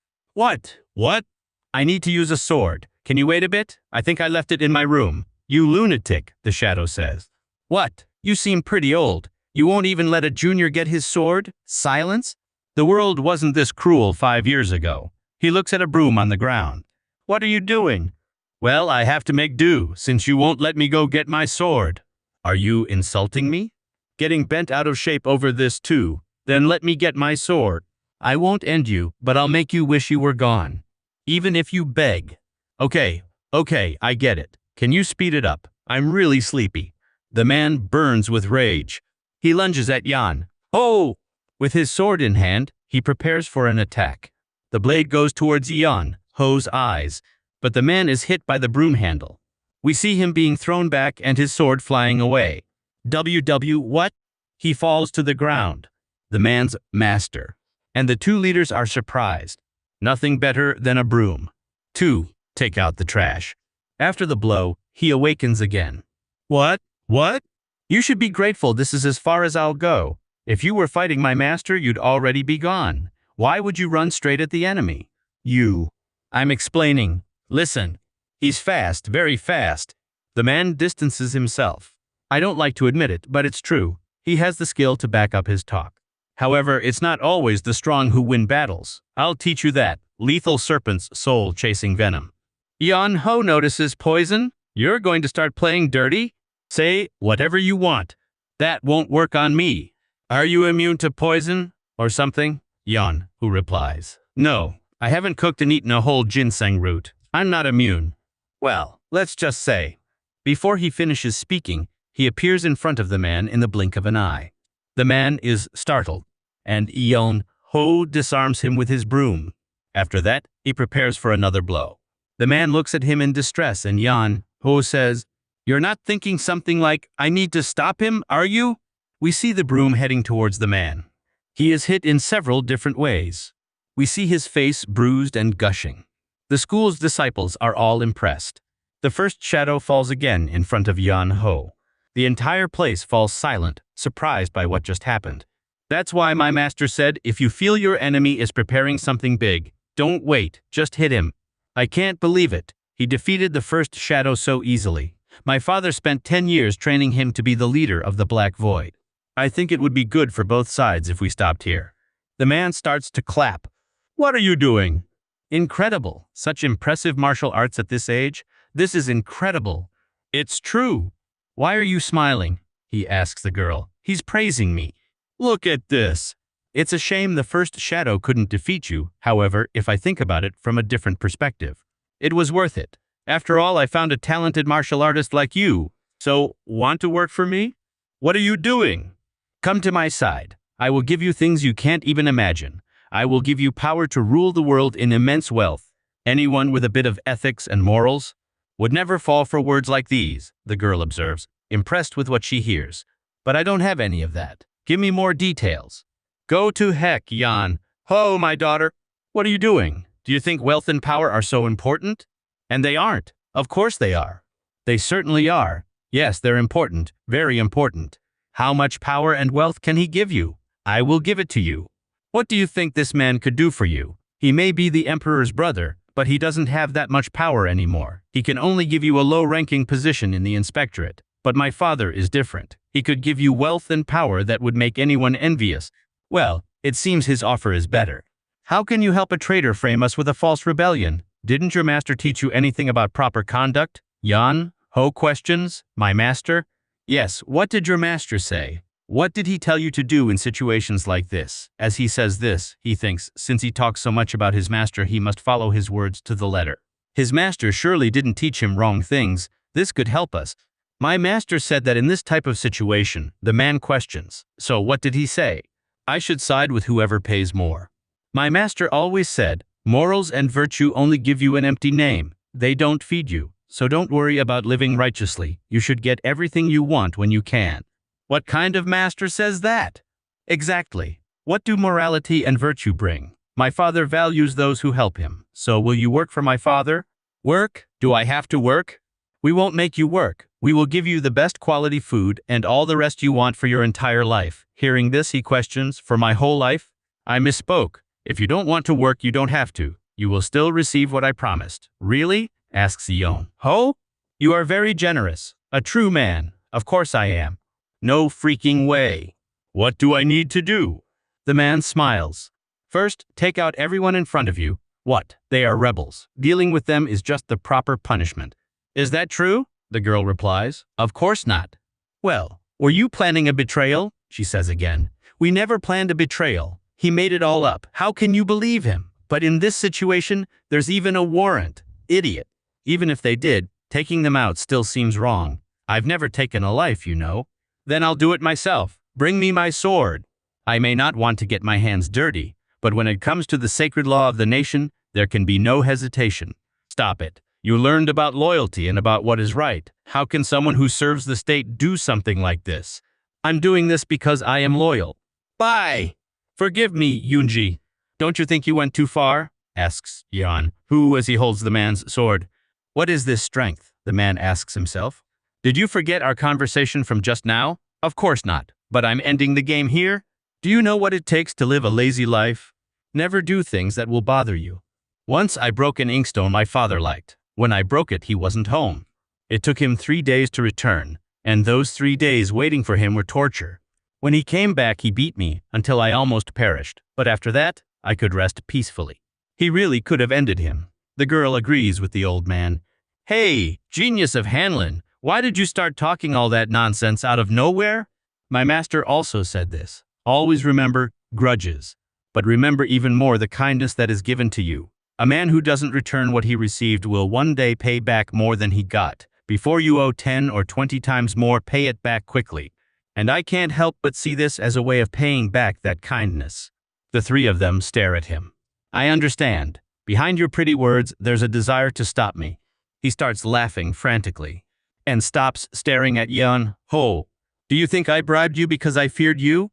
Speaker 1: I need to use a sword. Can you wait a bit? I think I left it in my room. You lunatic, the shadow says. What? You seem pretty old. You won't even let a junior get his sword? Silence? The world wasn't this cruel 5 years ago. He looks at a broom on the ground. What are you doing? Well, I have to make do, since you won't let me go get my sword. Are you insulting me? Getting bent out of shape over this too? Then let me get my sword. I won't end you, but I'll make you wish you were gone. Even if you beg. Okay, I get it. Can you speed it up? I'm really sleepy. The man burns with rage. He lunges at Yan. Oh! With his sword in hand, he prepares for an attack. The blade goes towards Yan Ho's eyes, but the man is hit by the broom handle. We see him being thrown back and his sword flying away. What? He falls to the ground. The man's master. And the two leaders are surprised. Nothing better than a broom. 2. Take out the trash. After the blow, he awakens again. What? You should be grateful this is as far as I'll go. If you were fighting my master, you'd already be gone. Why would you run straight at the enemy? I'm explaining. Listen. He's fast, very fast. The man distances himself. I don't like to admit it, but it's true. He has the skill to back up his talk. However, it's not always the strong who win battles. I'll teach you that. Lethal serpent's soul chasing venom. Yan Ho notices poison. You're going to start playing dirty? Say whatever you want. That won't work on me. Are you immune to poison or something? Yan, who replies. No, I haven't cooked and eaten a whole ginseng root. I'm not immune. Well, let's just say. Before he finishes speaking, he appears in front of the man in the blink of an eye. The man is startled, and Yan Ho disarms him with his broom. After that, he prepares for another blow. The man looks at him in distress, and Yan Ho says, You're not thinking something like, I need to stop him, are you? We see the broom heading towards the man. He is hit in several different ways. We see his face bruised and gushing. The school's disciples are all impressed. The first shadow falls again in front of Yan Ho. The entire place falls silent, surprised by what just happened. That's why my master said, if you feel your enemy is preparing something big, don't wait, just hit him. I can't believe it. He defeated the first shadow so easily. My father spent 10 years training him to be the leader of the Black Void. I think it would be good for both sides if we stopped here. The man starts to clap. What are you doing? Incredible. Such impressive martial arts at this age. This is incredible. It's true. Why are you smiling? He asks the girl. He's praising me. Look at this. It's a shame the first shadow couldn't defeat you, however, if I think about it from a different perspective. It was worth it. After all, I found a talented martial artist like you. So, want to work for me? What are you doing? Come to my side. I will give you things you can't even imagine. I will give you power to rule the world in immense wealth. Anyone with a bit of ethics and morals would never fall for words like these, the girl observes, impressed with what she hears. But I don't have any of that. Give me more details. Go to heck, Yan Ho, my daughter. What are you doing? Do you think wealth and power are so important? And they aren't. Of course they are. They certainly are. Yes, they're important, very important. How much power and wealth can he give you? I will give it to you. What do you think this man could do for you? He may be the emperor's brother, but he doesn't have that much power anymore. He can only give you a low-ranking position in the inspectorate. But my father is different. He could give you wealth and power that would make anyone envious. Well, it seems his offer is better. How can you help a traitor frame us with a false rebellion? Didn't your master teach you anything about proper conduct? Yan Ho questions, my master? Yes, what did your master say? What did he tell you to do in situations like this? As he says this, he thinks, since he talks so much about his master, he must follow his words to the letter. His master surely didn't teach him wrong things. This could help us. My master said that in this type of situation, the man questions. So what did he say? I should side with whoever pays more. My master always said, morals and virtue only give you an empty name. They don't feed you. So don't worry about living righteously. You should get everything you want when you can. What kind of master says that? Exactly. What do morality and virtue bring? My father values those who help him. So will you work for my father? Work? Do I have to work? We won't make you work. We will give you the best quality food and all the rest you want for your entire life. Hearing this, he questions, for my whole life? I misspoke. If you don't want to work, you don't have to. You will still receive what I promised. Really? Asks Yon Ho. You are very generous. A true man. Of course I am. No freaking way. What do I need to do? The man smiles. First, take out everyone in front of you. What? They are rebels. Dealing with them is just the proper punishment. Is that true? The girl replies. Of course not. Well, were you planning a betrayal? She says again. We never planned a betrayal. He made it all up. How can you believe him? But in this situation, there's even a warrant. Idiot. Even if they did, taking them out still seems wrong. I've never taken a life, you know. Then I'll do it myself. Bring me my sword. I may not want to get my hands dirty, but when it comes to the sacred law of the nation, there can be no hesitation. Stop it. You learned about loyalty and about what is right. How can someone who serves the state do something like this? I'm doing this because I am loyal. Bye. Forgive me, Yoonji. Don't you think you went too far? Asks Yeon, who as he holds the man's sword. What is this strength? The man asks himself. Did you forget our conversation from just now? Of course not. But I'm ending the game here. Do you know what it takes to live a lazy life? Never do things that will bother you. Once I broke an inkstone my father liked. When I broke it, he wasn't home. It took him 3 days to return, and those 3 days waiting for him were torture. When he came back, he beat me until I almost perished. But after that, I could rest peacefully. He really could have ended him. The girl agrees with the old man. Hey, genius of Hanlin, why did you start talking all that nonsense out of nowhere? My master also said this. Always remember grudges, but remember even more the kindness that is given to you. A man who doesn't return what he received will one day pay back more than he got. Before you owe 10 or 20 times more, pay it back quickly. And I can't help but see this as a way of paying back that kindness. The three of them stare at him. I understand. Behind your pretty words, there's a desire to stop me. He starts laughing frantically and stops staring at Yeon Ho. Do you think I bribed you because I feared you?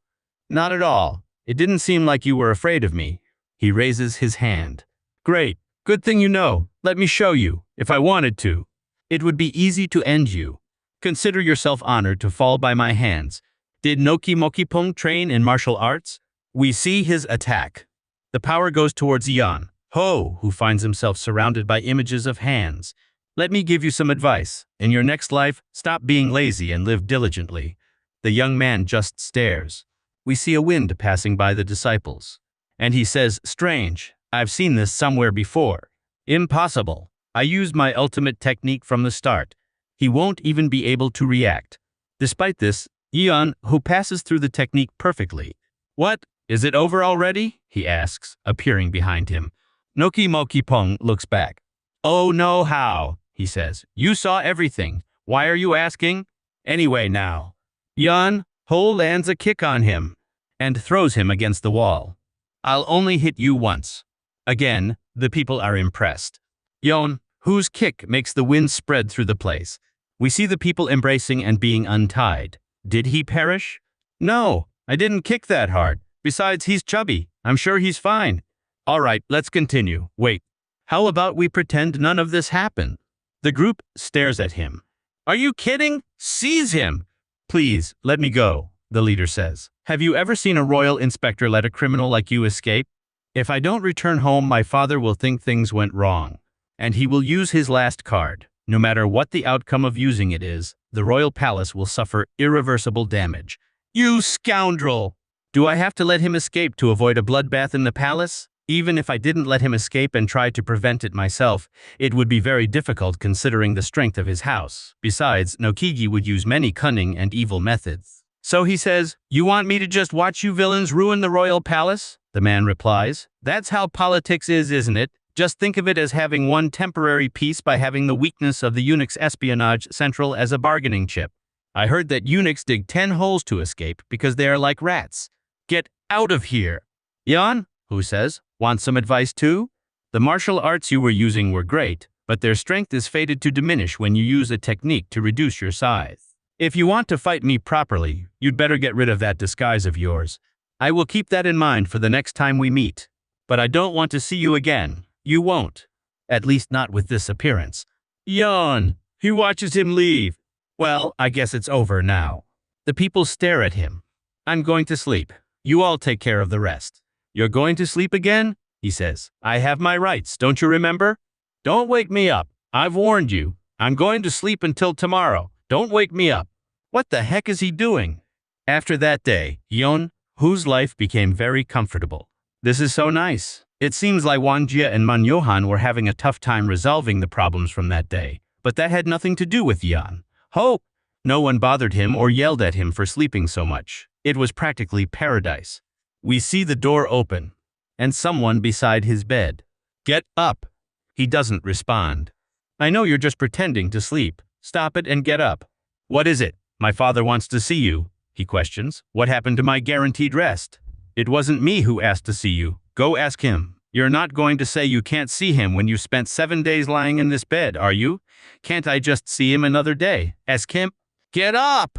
Speaker 1: Not at all. It didn't seem like you were afraid of me. He raises his hand. Great. Good thing you know. Let me show you. If I wanted to, it would be easy to end you. Consider yourself honored to fall by my hands. Did Noki Mokipong train in martial arts? We see his attack. The power goes towards Yeon Ho, who finds himself surrounded by images of hands. Let me give you some advice. In your next life, stop being lazy and live diligently. The young man just stares. We see a wind passing by the disciples. And he says, strange, I've seen this somewhere before. Impossible. I used my ultimate technique from the start. He won't even be able to react. Despite this, Yeon Ho passes through the technique perfectly. What? Is it over already? He asks, appearing behind him. Noki Mokipong looks back. Oh no, how? He says. You saw everything. Why are you asking? Anyway now. Yeon Ho lands a kick on him and throws him against the wall. I'll only hit you once. Again, the people are impressed. Yeon Ho's kick makes the wind spread through the place. We see the people embracing and being untied. Did he perish? No, I didn't kick that hard. Besides, he's chubby. I'm sure he's fine. All right, let's continue. Wait, how about we pretend none of this happened? The group stares at him. Are you kidding? Seize him! Please, let me go, the leader says. Have you ever seen a royal inspector let a criminal like you escape? If I don't return home, my father will think things went wrong. And he will use his last card. No matter what the outcome of using it is, the royal palace will suffer irreversible damage. You scoundrel! Do I have to let him escape to avoid a bloodbath in the palace? Even if I didn't let him escape and tried to prevent it myself, it would be very difficult considering the strength of his house. Besides, Nokigi would use many cunning and evil methods. So he says, "You want me to just watch you villains ruin the royal palace?" The man replies, "That's how politics is, isn't it? Just think of it as having one temporary peace by having the weakness of the eunuch's espionage central as a bargaining chip. I heard that eunuchs dig 10 holes to escape because they are like rats. Get out of here." Yan, who says, "Want some advice too? The martial arts you were using were great, but their strength is fated to diminish when you use a technique to reduce your size. If you want to fight me properly, you'd better get rid of that disguise of yours. I will keep that in mind for the next time we meet. But I don't want to see you again. You won't. At least not with this appearance." Yawn. He watches him leave. Well, I guess it's over now. The people stare at him. "I'm going to sleep. You all take care of the rest." "You're going to sleep again?" he says. "I have my rights, don't you remember? Don't wake me up. I've warned you. I'm going to sleep until tomorrow. Don't wake me up." What the heck is he doing? After that day, Yon, whose life became very comfortable. This is so nice. It seems like Wanjia and Manyohan were having a tough time resolving the problems from that day, but that had nothing to do with Yan. Ho! No one bothered him or yelled at him for sleeping so much. It was practically paradise. We see the door open, and someone beside his bed. "Get up!" He doesn't respond. "I know you're just pretending to sleep. Stop it and get up." "What is it?" "My father wants to see you," he questions. "What happened to my guaranteed rest?" "It wasn't me who asked to see you. Go ask him." "You're not going to say you can't see him when you spent 7 days lying in this bed, are you? Can't I just see him another day? Ask him." "Get up!"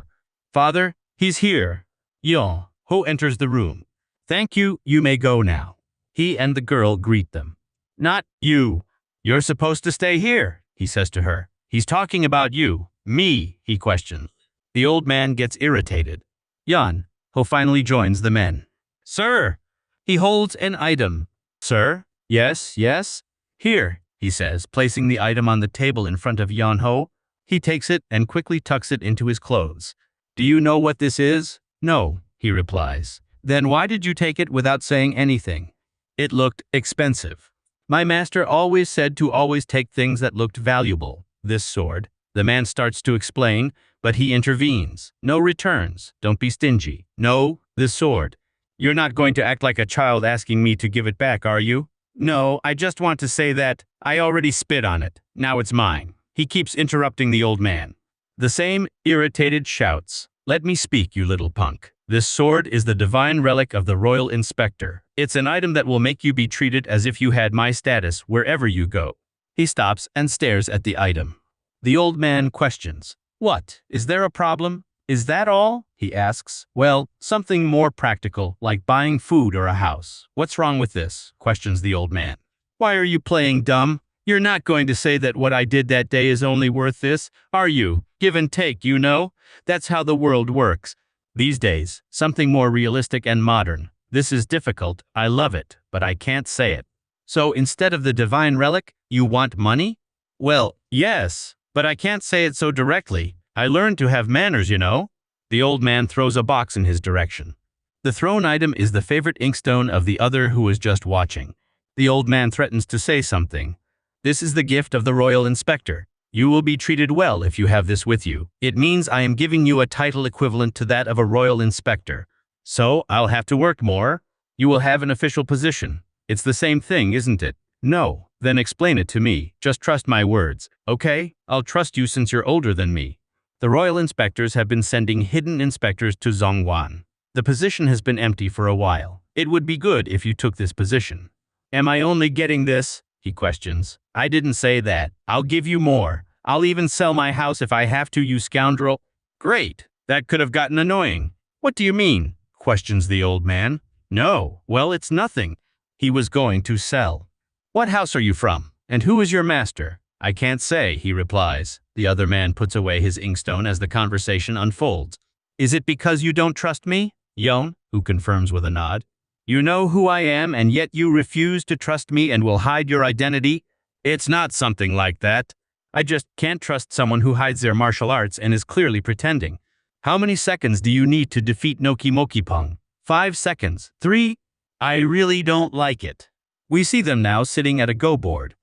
Speaker 1: "Father, he's here." Yo Ho enters the room. "Thank you, you may go now." He and the girl greet them. "Not you. You're supposed to stay here," he says to her. "He's talking about you." "Me?" he questions. The old man gets irritated. Yan Ho finally joins the men. "Sir!" He holds an item. "Sir?" "Yes, yes." "Here," he says, placing the item on the table in front of Yan Ho. He takes it and quickly tucks it into his clothes. "Do you know what this is?" "No," he replies. "Then why did you take it without saying anything?" "It looked expensive. My master always said to always take things that looked valuable. This sword." The man starts to explain, but he intervenes. "No returns. Don't be stingy. No, this sword. You're not going to act like a child asking me to give it back, are you?" "No, I just want to say that I already spit on it. Now it's mine." He keeps interrupting the old man. The same irritated shouts, "Let me speak, you little punk. This sword is the divine relic of the royal inspector. It's an item that will make you be treated as if you had my status wherever you go." He stops and stares at the item. The old man questions, "What, is there a problem? Is that all?" he asks. "Well, something more practical, like buying food or a house." "What's wrong with this?" questions the old man. "Why are you playing dumb? You're not going to say that what I did that day is only worth this, are you? Give and take, you know? That's how the world works. These days, something more realistic and modern. This is difficult, I love it, but I can't say it." "So instead of the divine relic, you want money?" "Well, yes, but I can't say it so directly. I learned to have manners, you know." The old man throws a box in his direction. The thrown item is the favorite inkstone of the other who is just watching. The old man threatens to say something. "This is the gift of the royal inspector. You will be treated well if you have this with you. It means I am giving you a title equivalent to that of a royal inspector. So, I'll have to work more. You will have an official position. It's the same thing, isn't it?" "No." "Then explain it to me. Just trust my words, okay? I'll trust you since you're older than me." The royal inspectors have been sending hidden inspectors to Zhongwan. The position has been empty for a while. It would be good if you took this position. "Am I only getting this?" he questions. "I didn't say that. I'll give you more. I'll even sell my house if I have to, you scoundrel." "Great. That could have gotten annoying." "What do you mean?" questions the old man. "No. Well, it's nothing." He was going to sell. "What house are you from? And who is your master?" "I can't say," he replies. The other man puts away his inkstone as the conversation unfolds. "Is it because you don't trust me?" Yon, who confirms with a nod. "You know who I am and yet you refuse to trust me and will hide your identity?" "It's not something like that. I just can't trust someone who hides their martial arts and is clearly pretending." "How many seconds do you need to defeat Noki Mokipong?" 5 seconds. 3. "I really don't like it." We see them now sitting at a go board.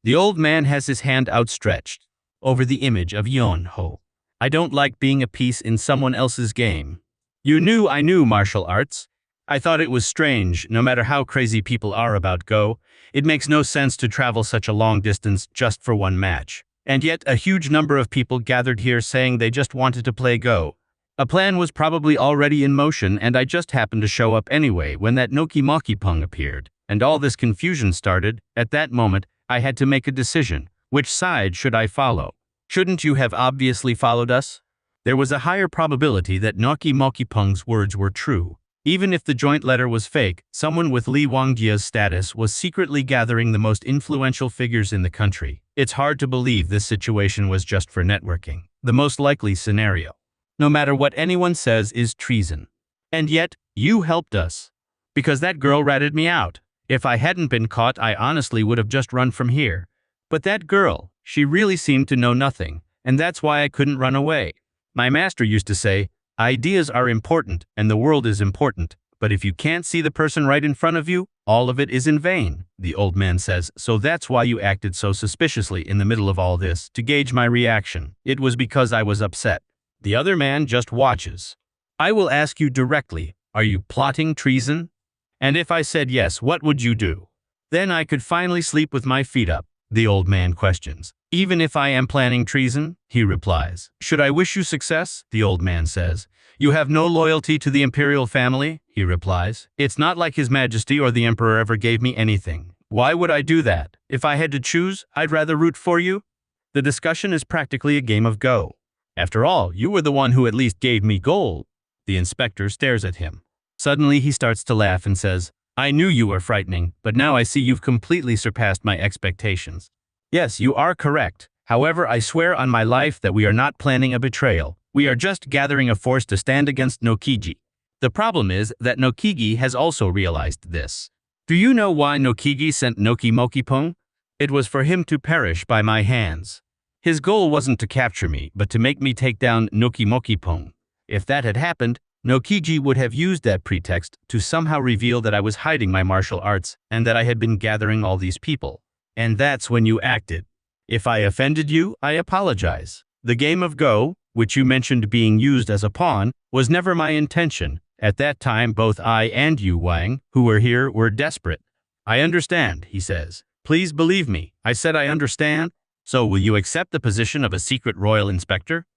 Speaker 1: The old man has his hand outstretched over the image of Yeon-ho. I don't like being a piece in someone else's game. You knew I knew martial arts. I thought it was strange, no matter how crazy people are about Go, it makes no sense to travel such a long distance just for one match. And yet a huge number of people gathered here saying they just wanted to play Go. A plan was probably already in motion and I just happened to show up anyway when that Noki Mokipung appeared. And all this confusion started. At that moment, I had to make a decision. Which side should I follow? Shouldn't you have obviously followed us? There was a higher probability that Noki Mokipung's words were true. Even if the joint letter was fake, someone with Lee Wangjia's status was secretly gathering the most influential figures in the country. It's hard to believe this situation was just for networking. The most likely scenario, no matter what anyone says, is treason. And yet, you helped us. Because that girl ratted me out. If I hadn't been caught, I honestly would have just run from here. But that girl, she really seemed to know nothing, and that's why I couldn't run away. My master used to say, ideas are important and the world is important, but if you can't see the person right in front of you, all of it is in vain, the old man says, so that's why you acted so suspiciously in the middle of all this, to gauge my reaction. It was because I was upset. The other man just watches. I will ask you directly, are you plotting treason? And if I said yes, what would you do? Then I could finally sleep with my feet up, the old man questions. Even if I am planning treason, he replies. Should I wish you success? The old man says. You have no loyalty to the imperial family? He replies. It's not like His Majesty or the Emperor ever gave me anything. Why would I do that? If I had to choose, I'd rather root for you. The discussion is practically a game of Go. After all, you were the one who at least gave me gold. The inspector stares at him. Suddenly he starts to laugh and says, I knew you were frightening, but now I see you've completely surpassed my expectations. Yes, you are correct. However, I swear on my life that we are not planning a betrayal. We are just gathering a force to stand against Nokiji. The problem is that Nokiji has also realized this. Do you know why Nokiji sent Noki Mokipung? It was for him to perish by my hands. His goal wasn't to capture me, but to make me take down Noki Mokipung. If that had happened, Nokiji would have used that pretext to somehow reveal that I was hiding my martial arts and that I had been gathering all these people. And that's when you acted. If I offended you, I apologize. The game of Go, which you mentioned being used as a pawn, was never my intention. At that time, both I and you, Wang, who were here, were desperate. I understand, he says. Please believe me. I said I understand. So will you accept the position of a secret royal inspector?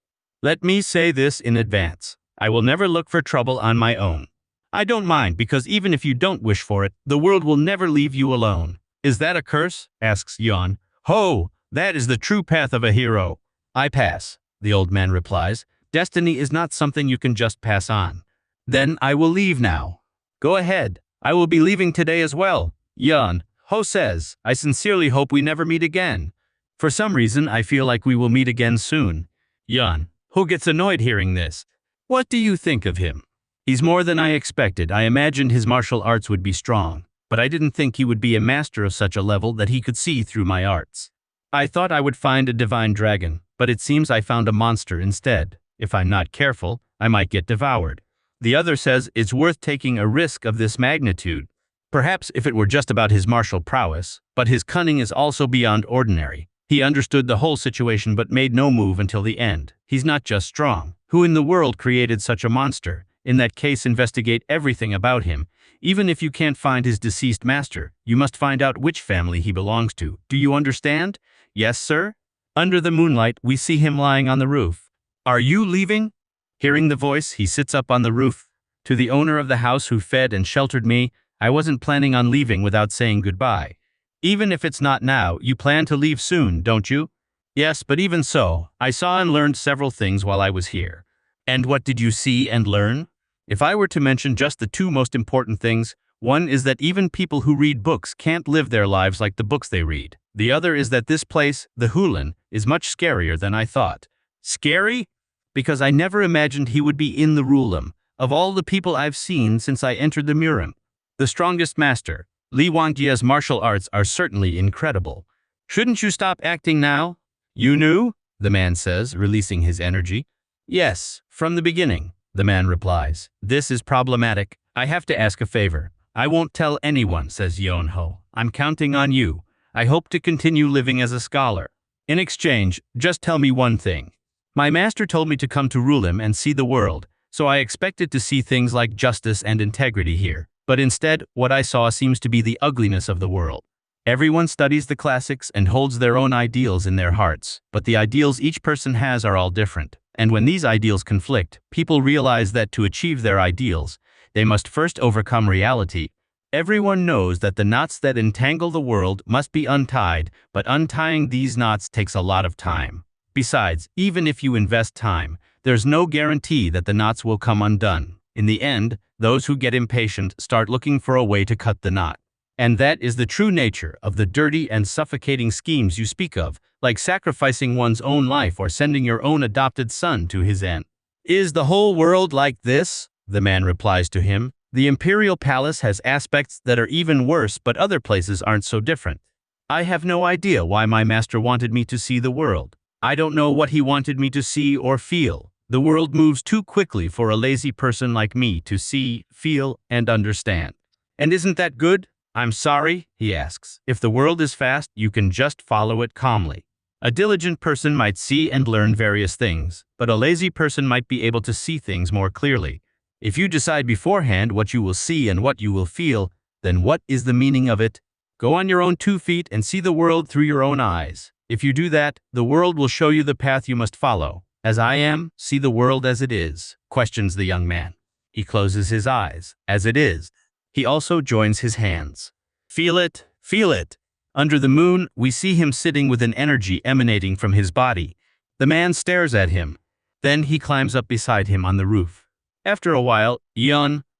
Speaker 1: Let me say this in advance. I will never look for trouble on my own. I don't mind because even if you don't wish for it, the world will never leave you alone. Is that a curse? Asks Yeon. Ho! That is the true path of a hero. I pass, the old man replies. Destiny is not something you can just pass on. Then I will leave now. Go ahead. I will be leaving today as well. Yeon. Ho says, I sincerely hope we never meet again. For some reason, I feel like we will meet again soon. Yeon. Ho gets annoyed hearing this. What do you think of him? He's more than I expected. I imagined his martial arts would be strong, but I didn't think he would be a master of such a level that he could see through my arts. I thought I would find a divine dragon, but it seems I found a monster instead. If I'm not careful, I might get devoured. The other says it's worth taking a risk of this magnitude. Perhaps if it were just about his martial prowess, but his cunning is also beyond ordinary. He understood the whole situation but made no move until the end. He's not just strong. Who in the world created such a monster? In that case, investigate everything about him. Even if you can't find his deceased master, you must find out which family he belongs to. Do you understand? Yes, sir? Under the moonlight, we see him lying on the roof. Are you leaving? Hearing the voice, he sits up on the roof. To the owner of the house who fed and sheltered me, I wasn't planning on leaving without saying goodbye. Even if it's not now, you plan to leave soon, don't you? Yes, but even so, I saw and learned several things while I was here. And what did you see and learn? If I were to mention just the two most important things, one is that even people who read books can't live their lives like the books they read. The other is that this place, the Hanlin, is much scarier than I thought. Scary? Because I never imagined he would be in the Rulam. Of all the people I've seen since I entered the Murim, the strongest master, Lee Wangjia's martial arts are certainly incredible. Shouldn't you stop acting now? You knew? The man says, releasing his energy. Yes, from the beginning, the man replies. This is problematic. I have to ask a favor. I won't tell anyone, says Yeon-ho. I'm counting on you. I hope to continue living as a scholar. In exchange, just tell me one thing. My master told me to come to rule him and see the world, so I expected to see things like justice and integrity here. But instead, what I saw seems to be the ugliness of the world. Everyone studies the classics and holds their own ideals in their hearts, but the ideals each person has are all different. And when these ideals conflict, people realize that to achieve their ideals, they must first overcome reality. Everyone knows that the knots that entangle the world must be untied, but untying these knots takes a lot of time. Besides, even if you invest time, there's no guarantee that the knots will come undone. In the end, those who get impatient start looking for a way to cut the knot. And that is the true nature of the dirty and suffocating schemes you speak of, like sacrificing one's own life or sending your own adopted son to his end. Is the whole world like this? The man replies to him. The imperial palace has aspects that are even worse, but other places aren't so different. I have no idea why my master wanted me to see the world. I don't know what he wanted me to see or feel. The world moves too quickly for a lazy person like me to see, feel, and understand. And isn't that good? I'm sorry, he asks. If the world is fast, you can just follow it calmly. A diligent person might see and learn various things, but a lazy person might be able to see things more clearly. If you decide beforehand what you will see and what you will feel, then what is the meaning of it? Go on your own 2 feet and see the world through your own eyes. If you do that, the world will show you the path you must follow. As I am, see the world as it is, questions the young man. He closes his eyes. As it is. He also joins his hands. Feel it, feel it. Under the moon, we see him sitting with an energy emanating from his body. The man stares at him. Then he climbs up beside him on the roof. After a while,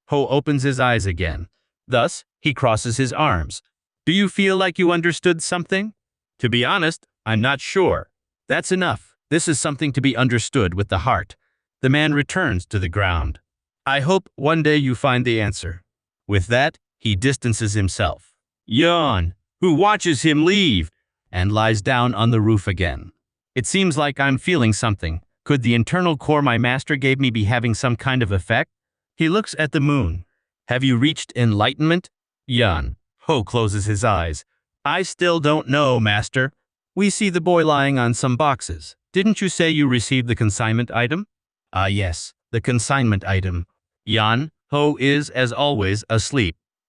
Speaker 1: Ho opens his eyes again. Thus, he crosses his arms. Do you feel like you understood something? To be honest, I'm not sure. That's enough. This is something to be understood with the heart. The man returns to the ground. I hope one day you find the answer. With that, he distances himself. Who watches him leave, and lies down on the roof again. It seems like I'm feeling something. Could the internal core my master gave me be having some kind of effect? He looks at the moon. Have you reached enlightenment? Ho closes his eyes. I still don't know, master. We see the boy lying on some boxes. Didn't you say you received the consignment item? Yes, the consignment item. Ho is, as always, asleep.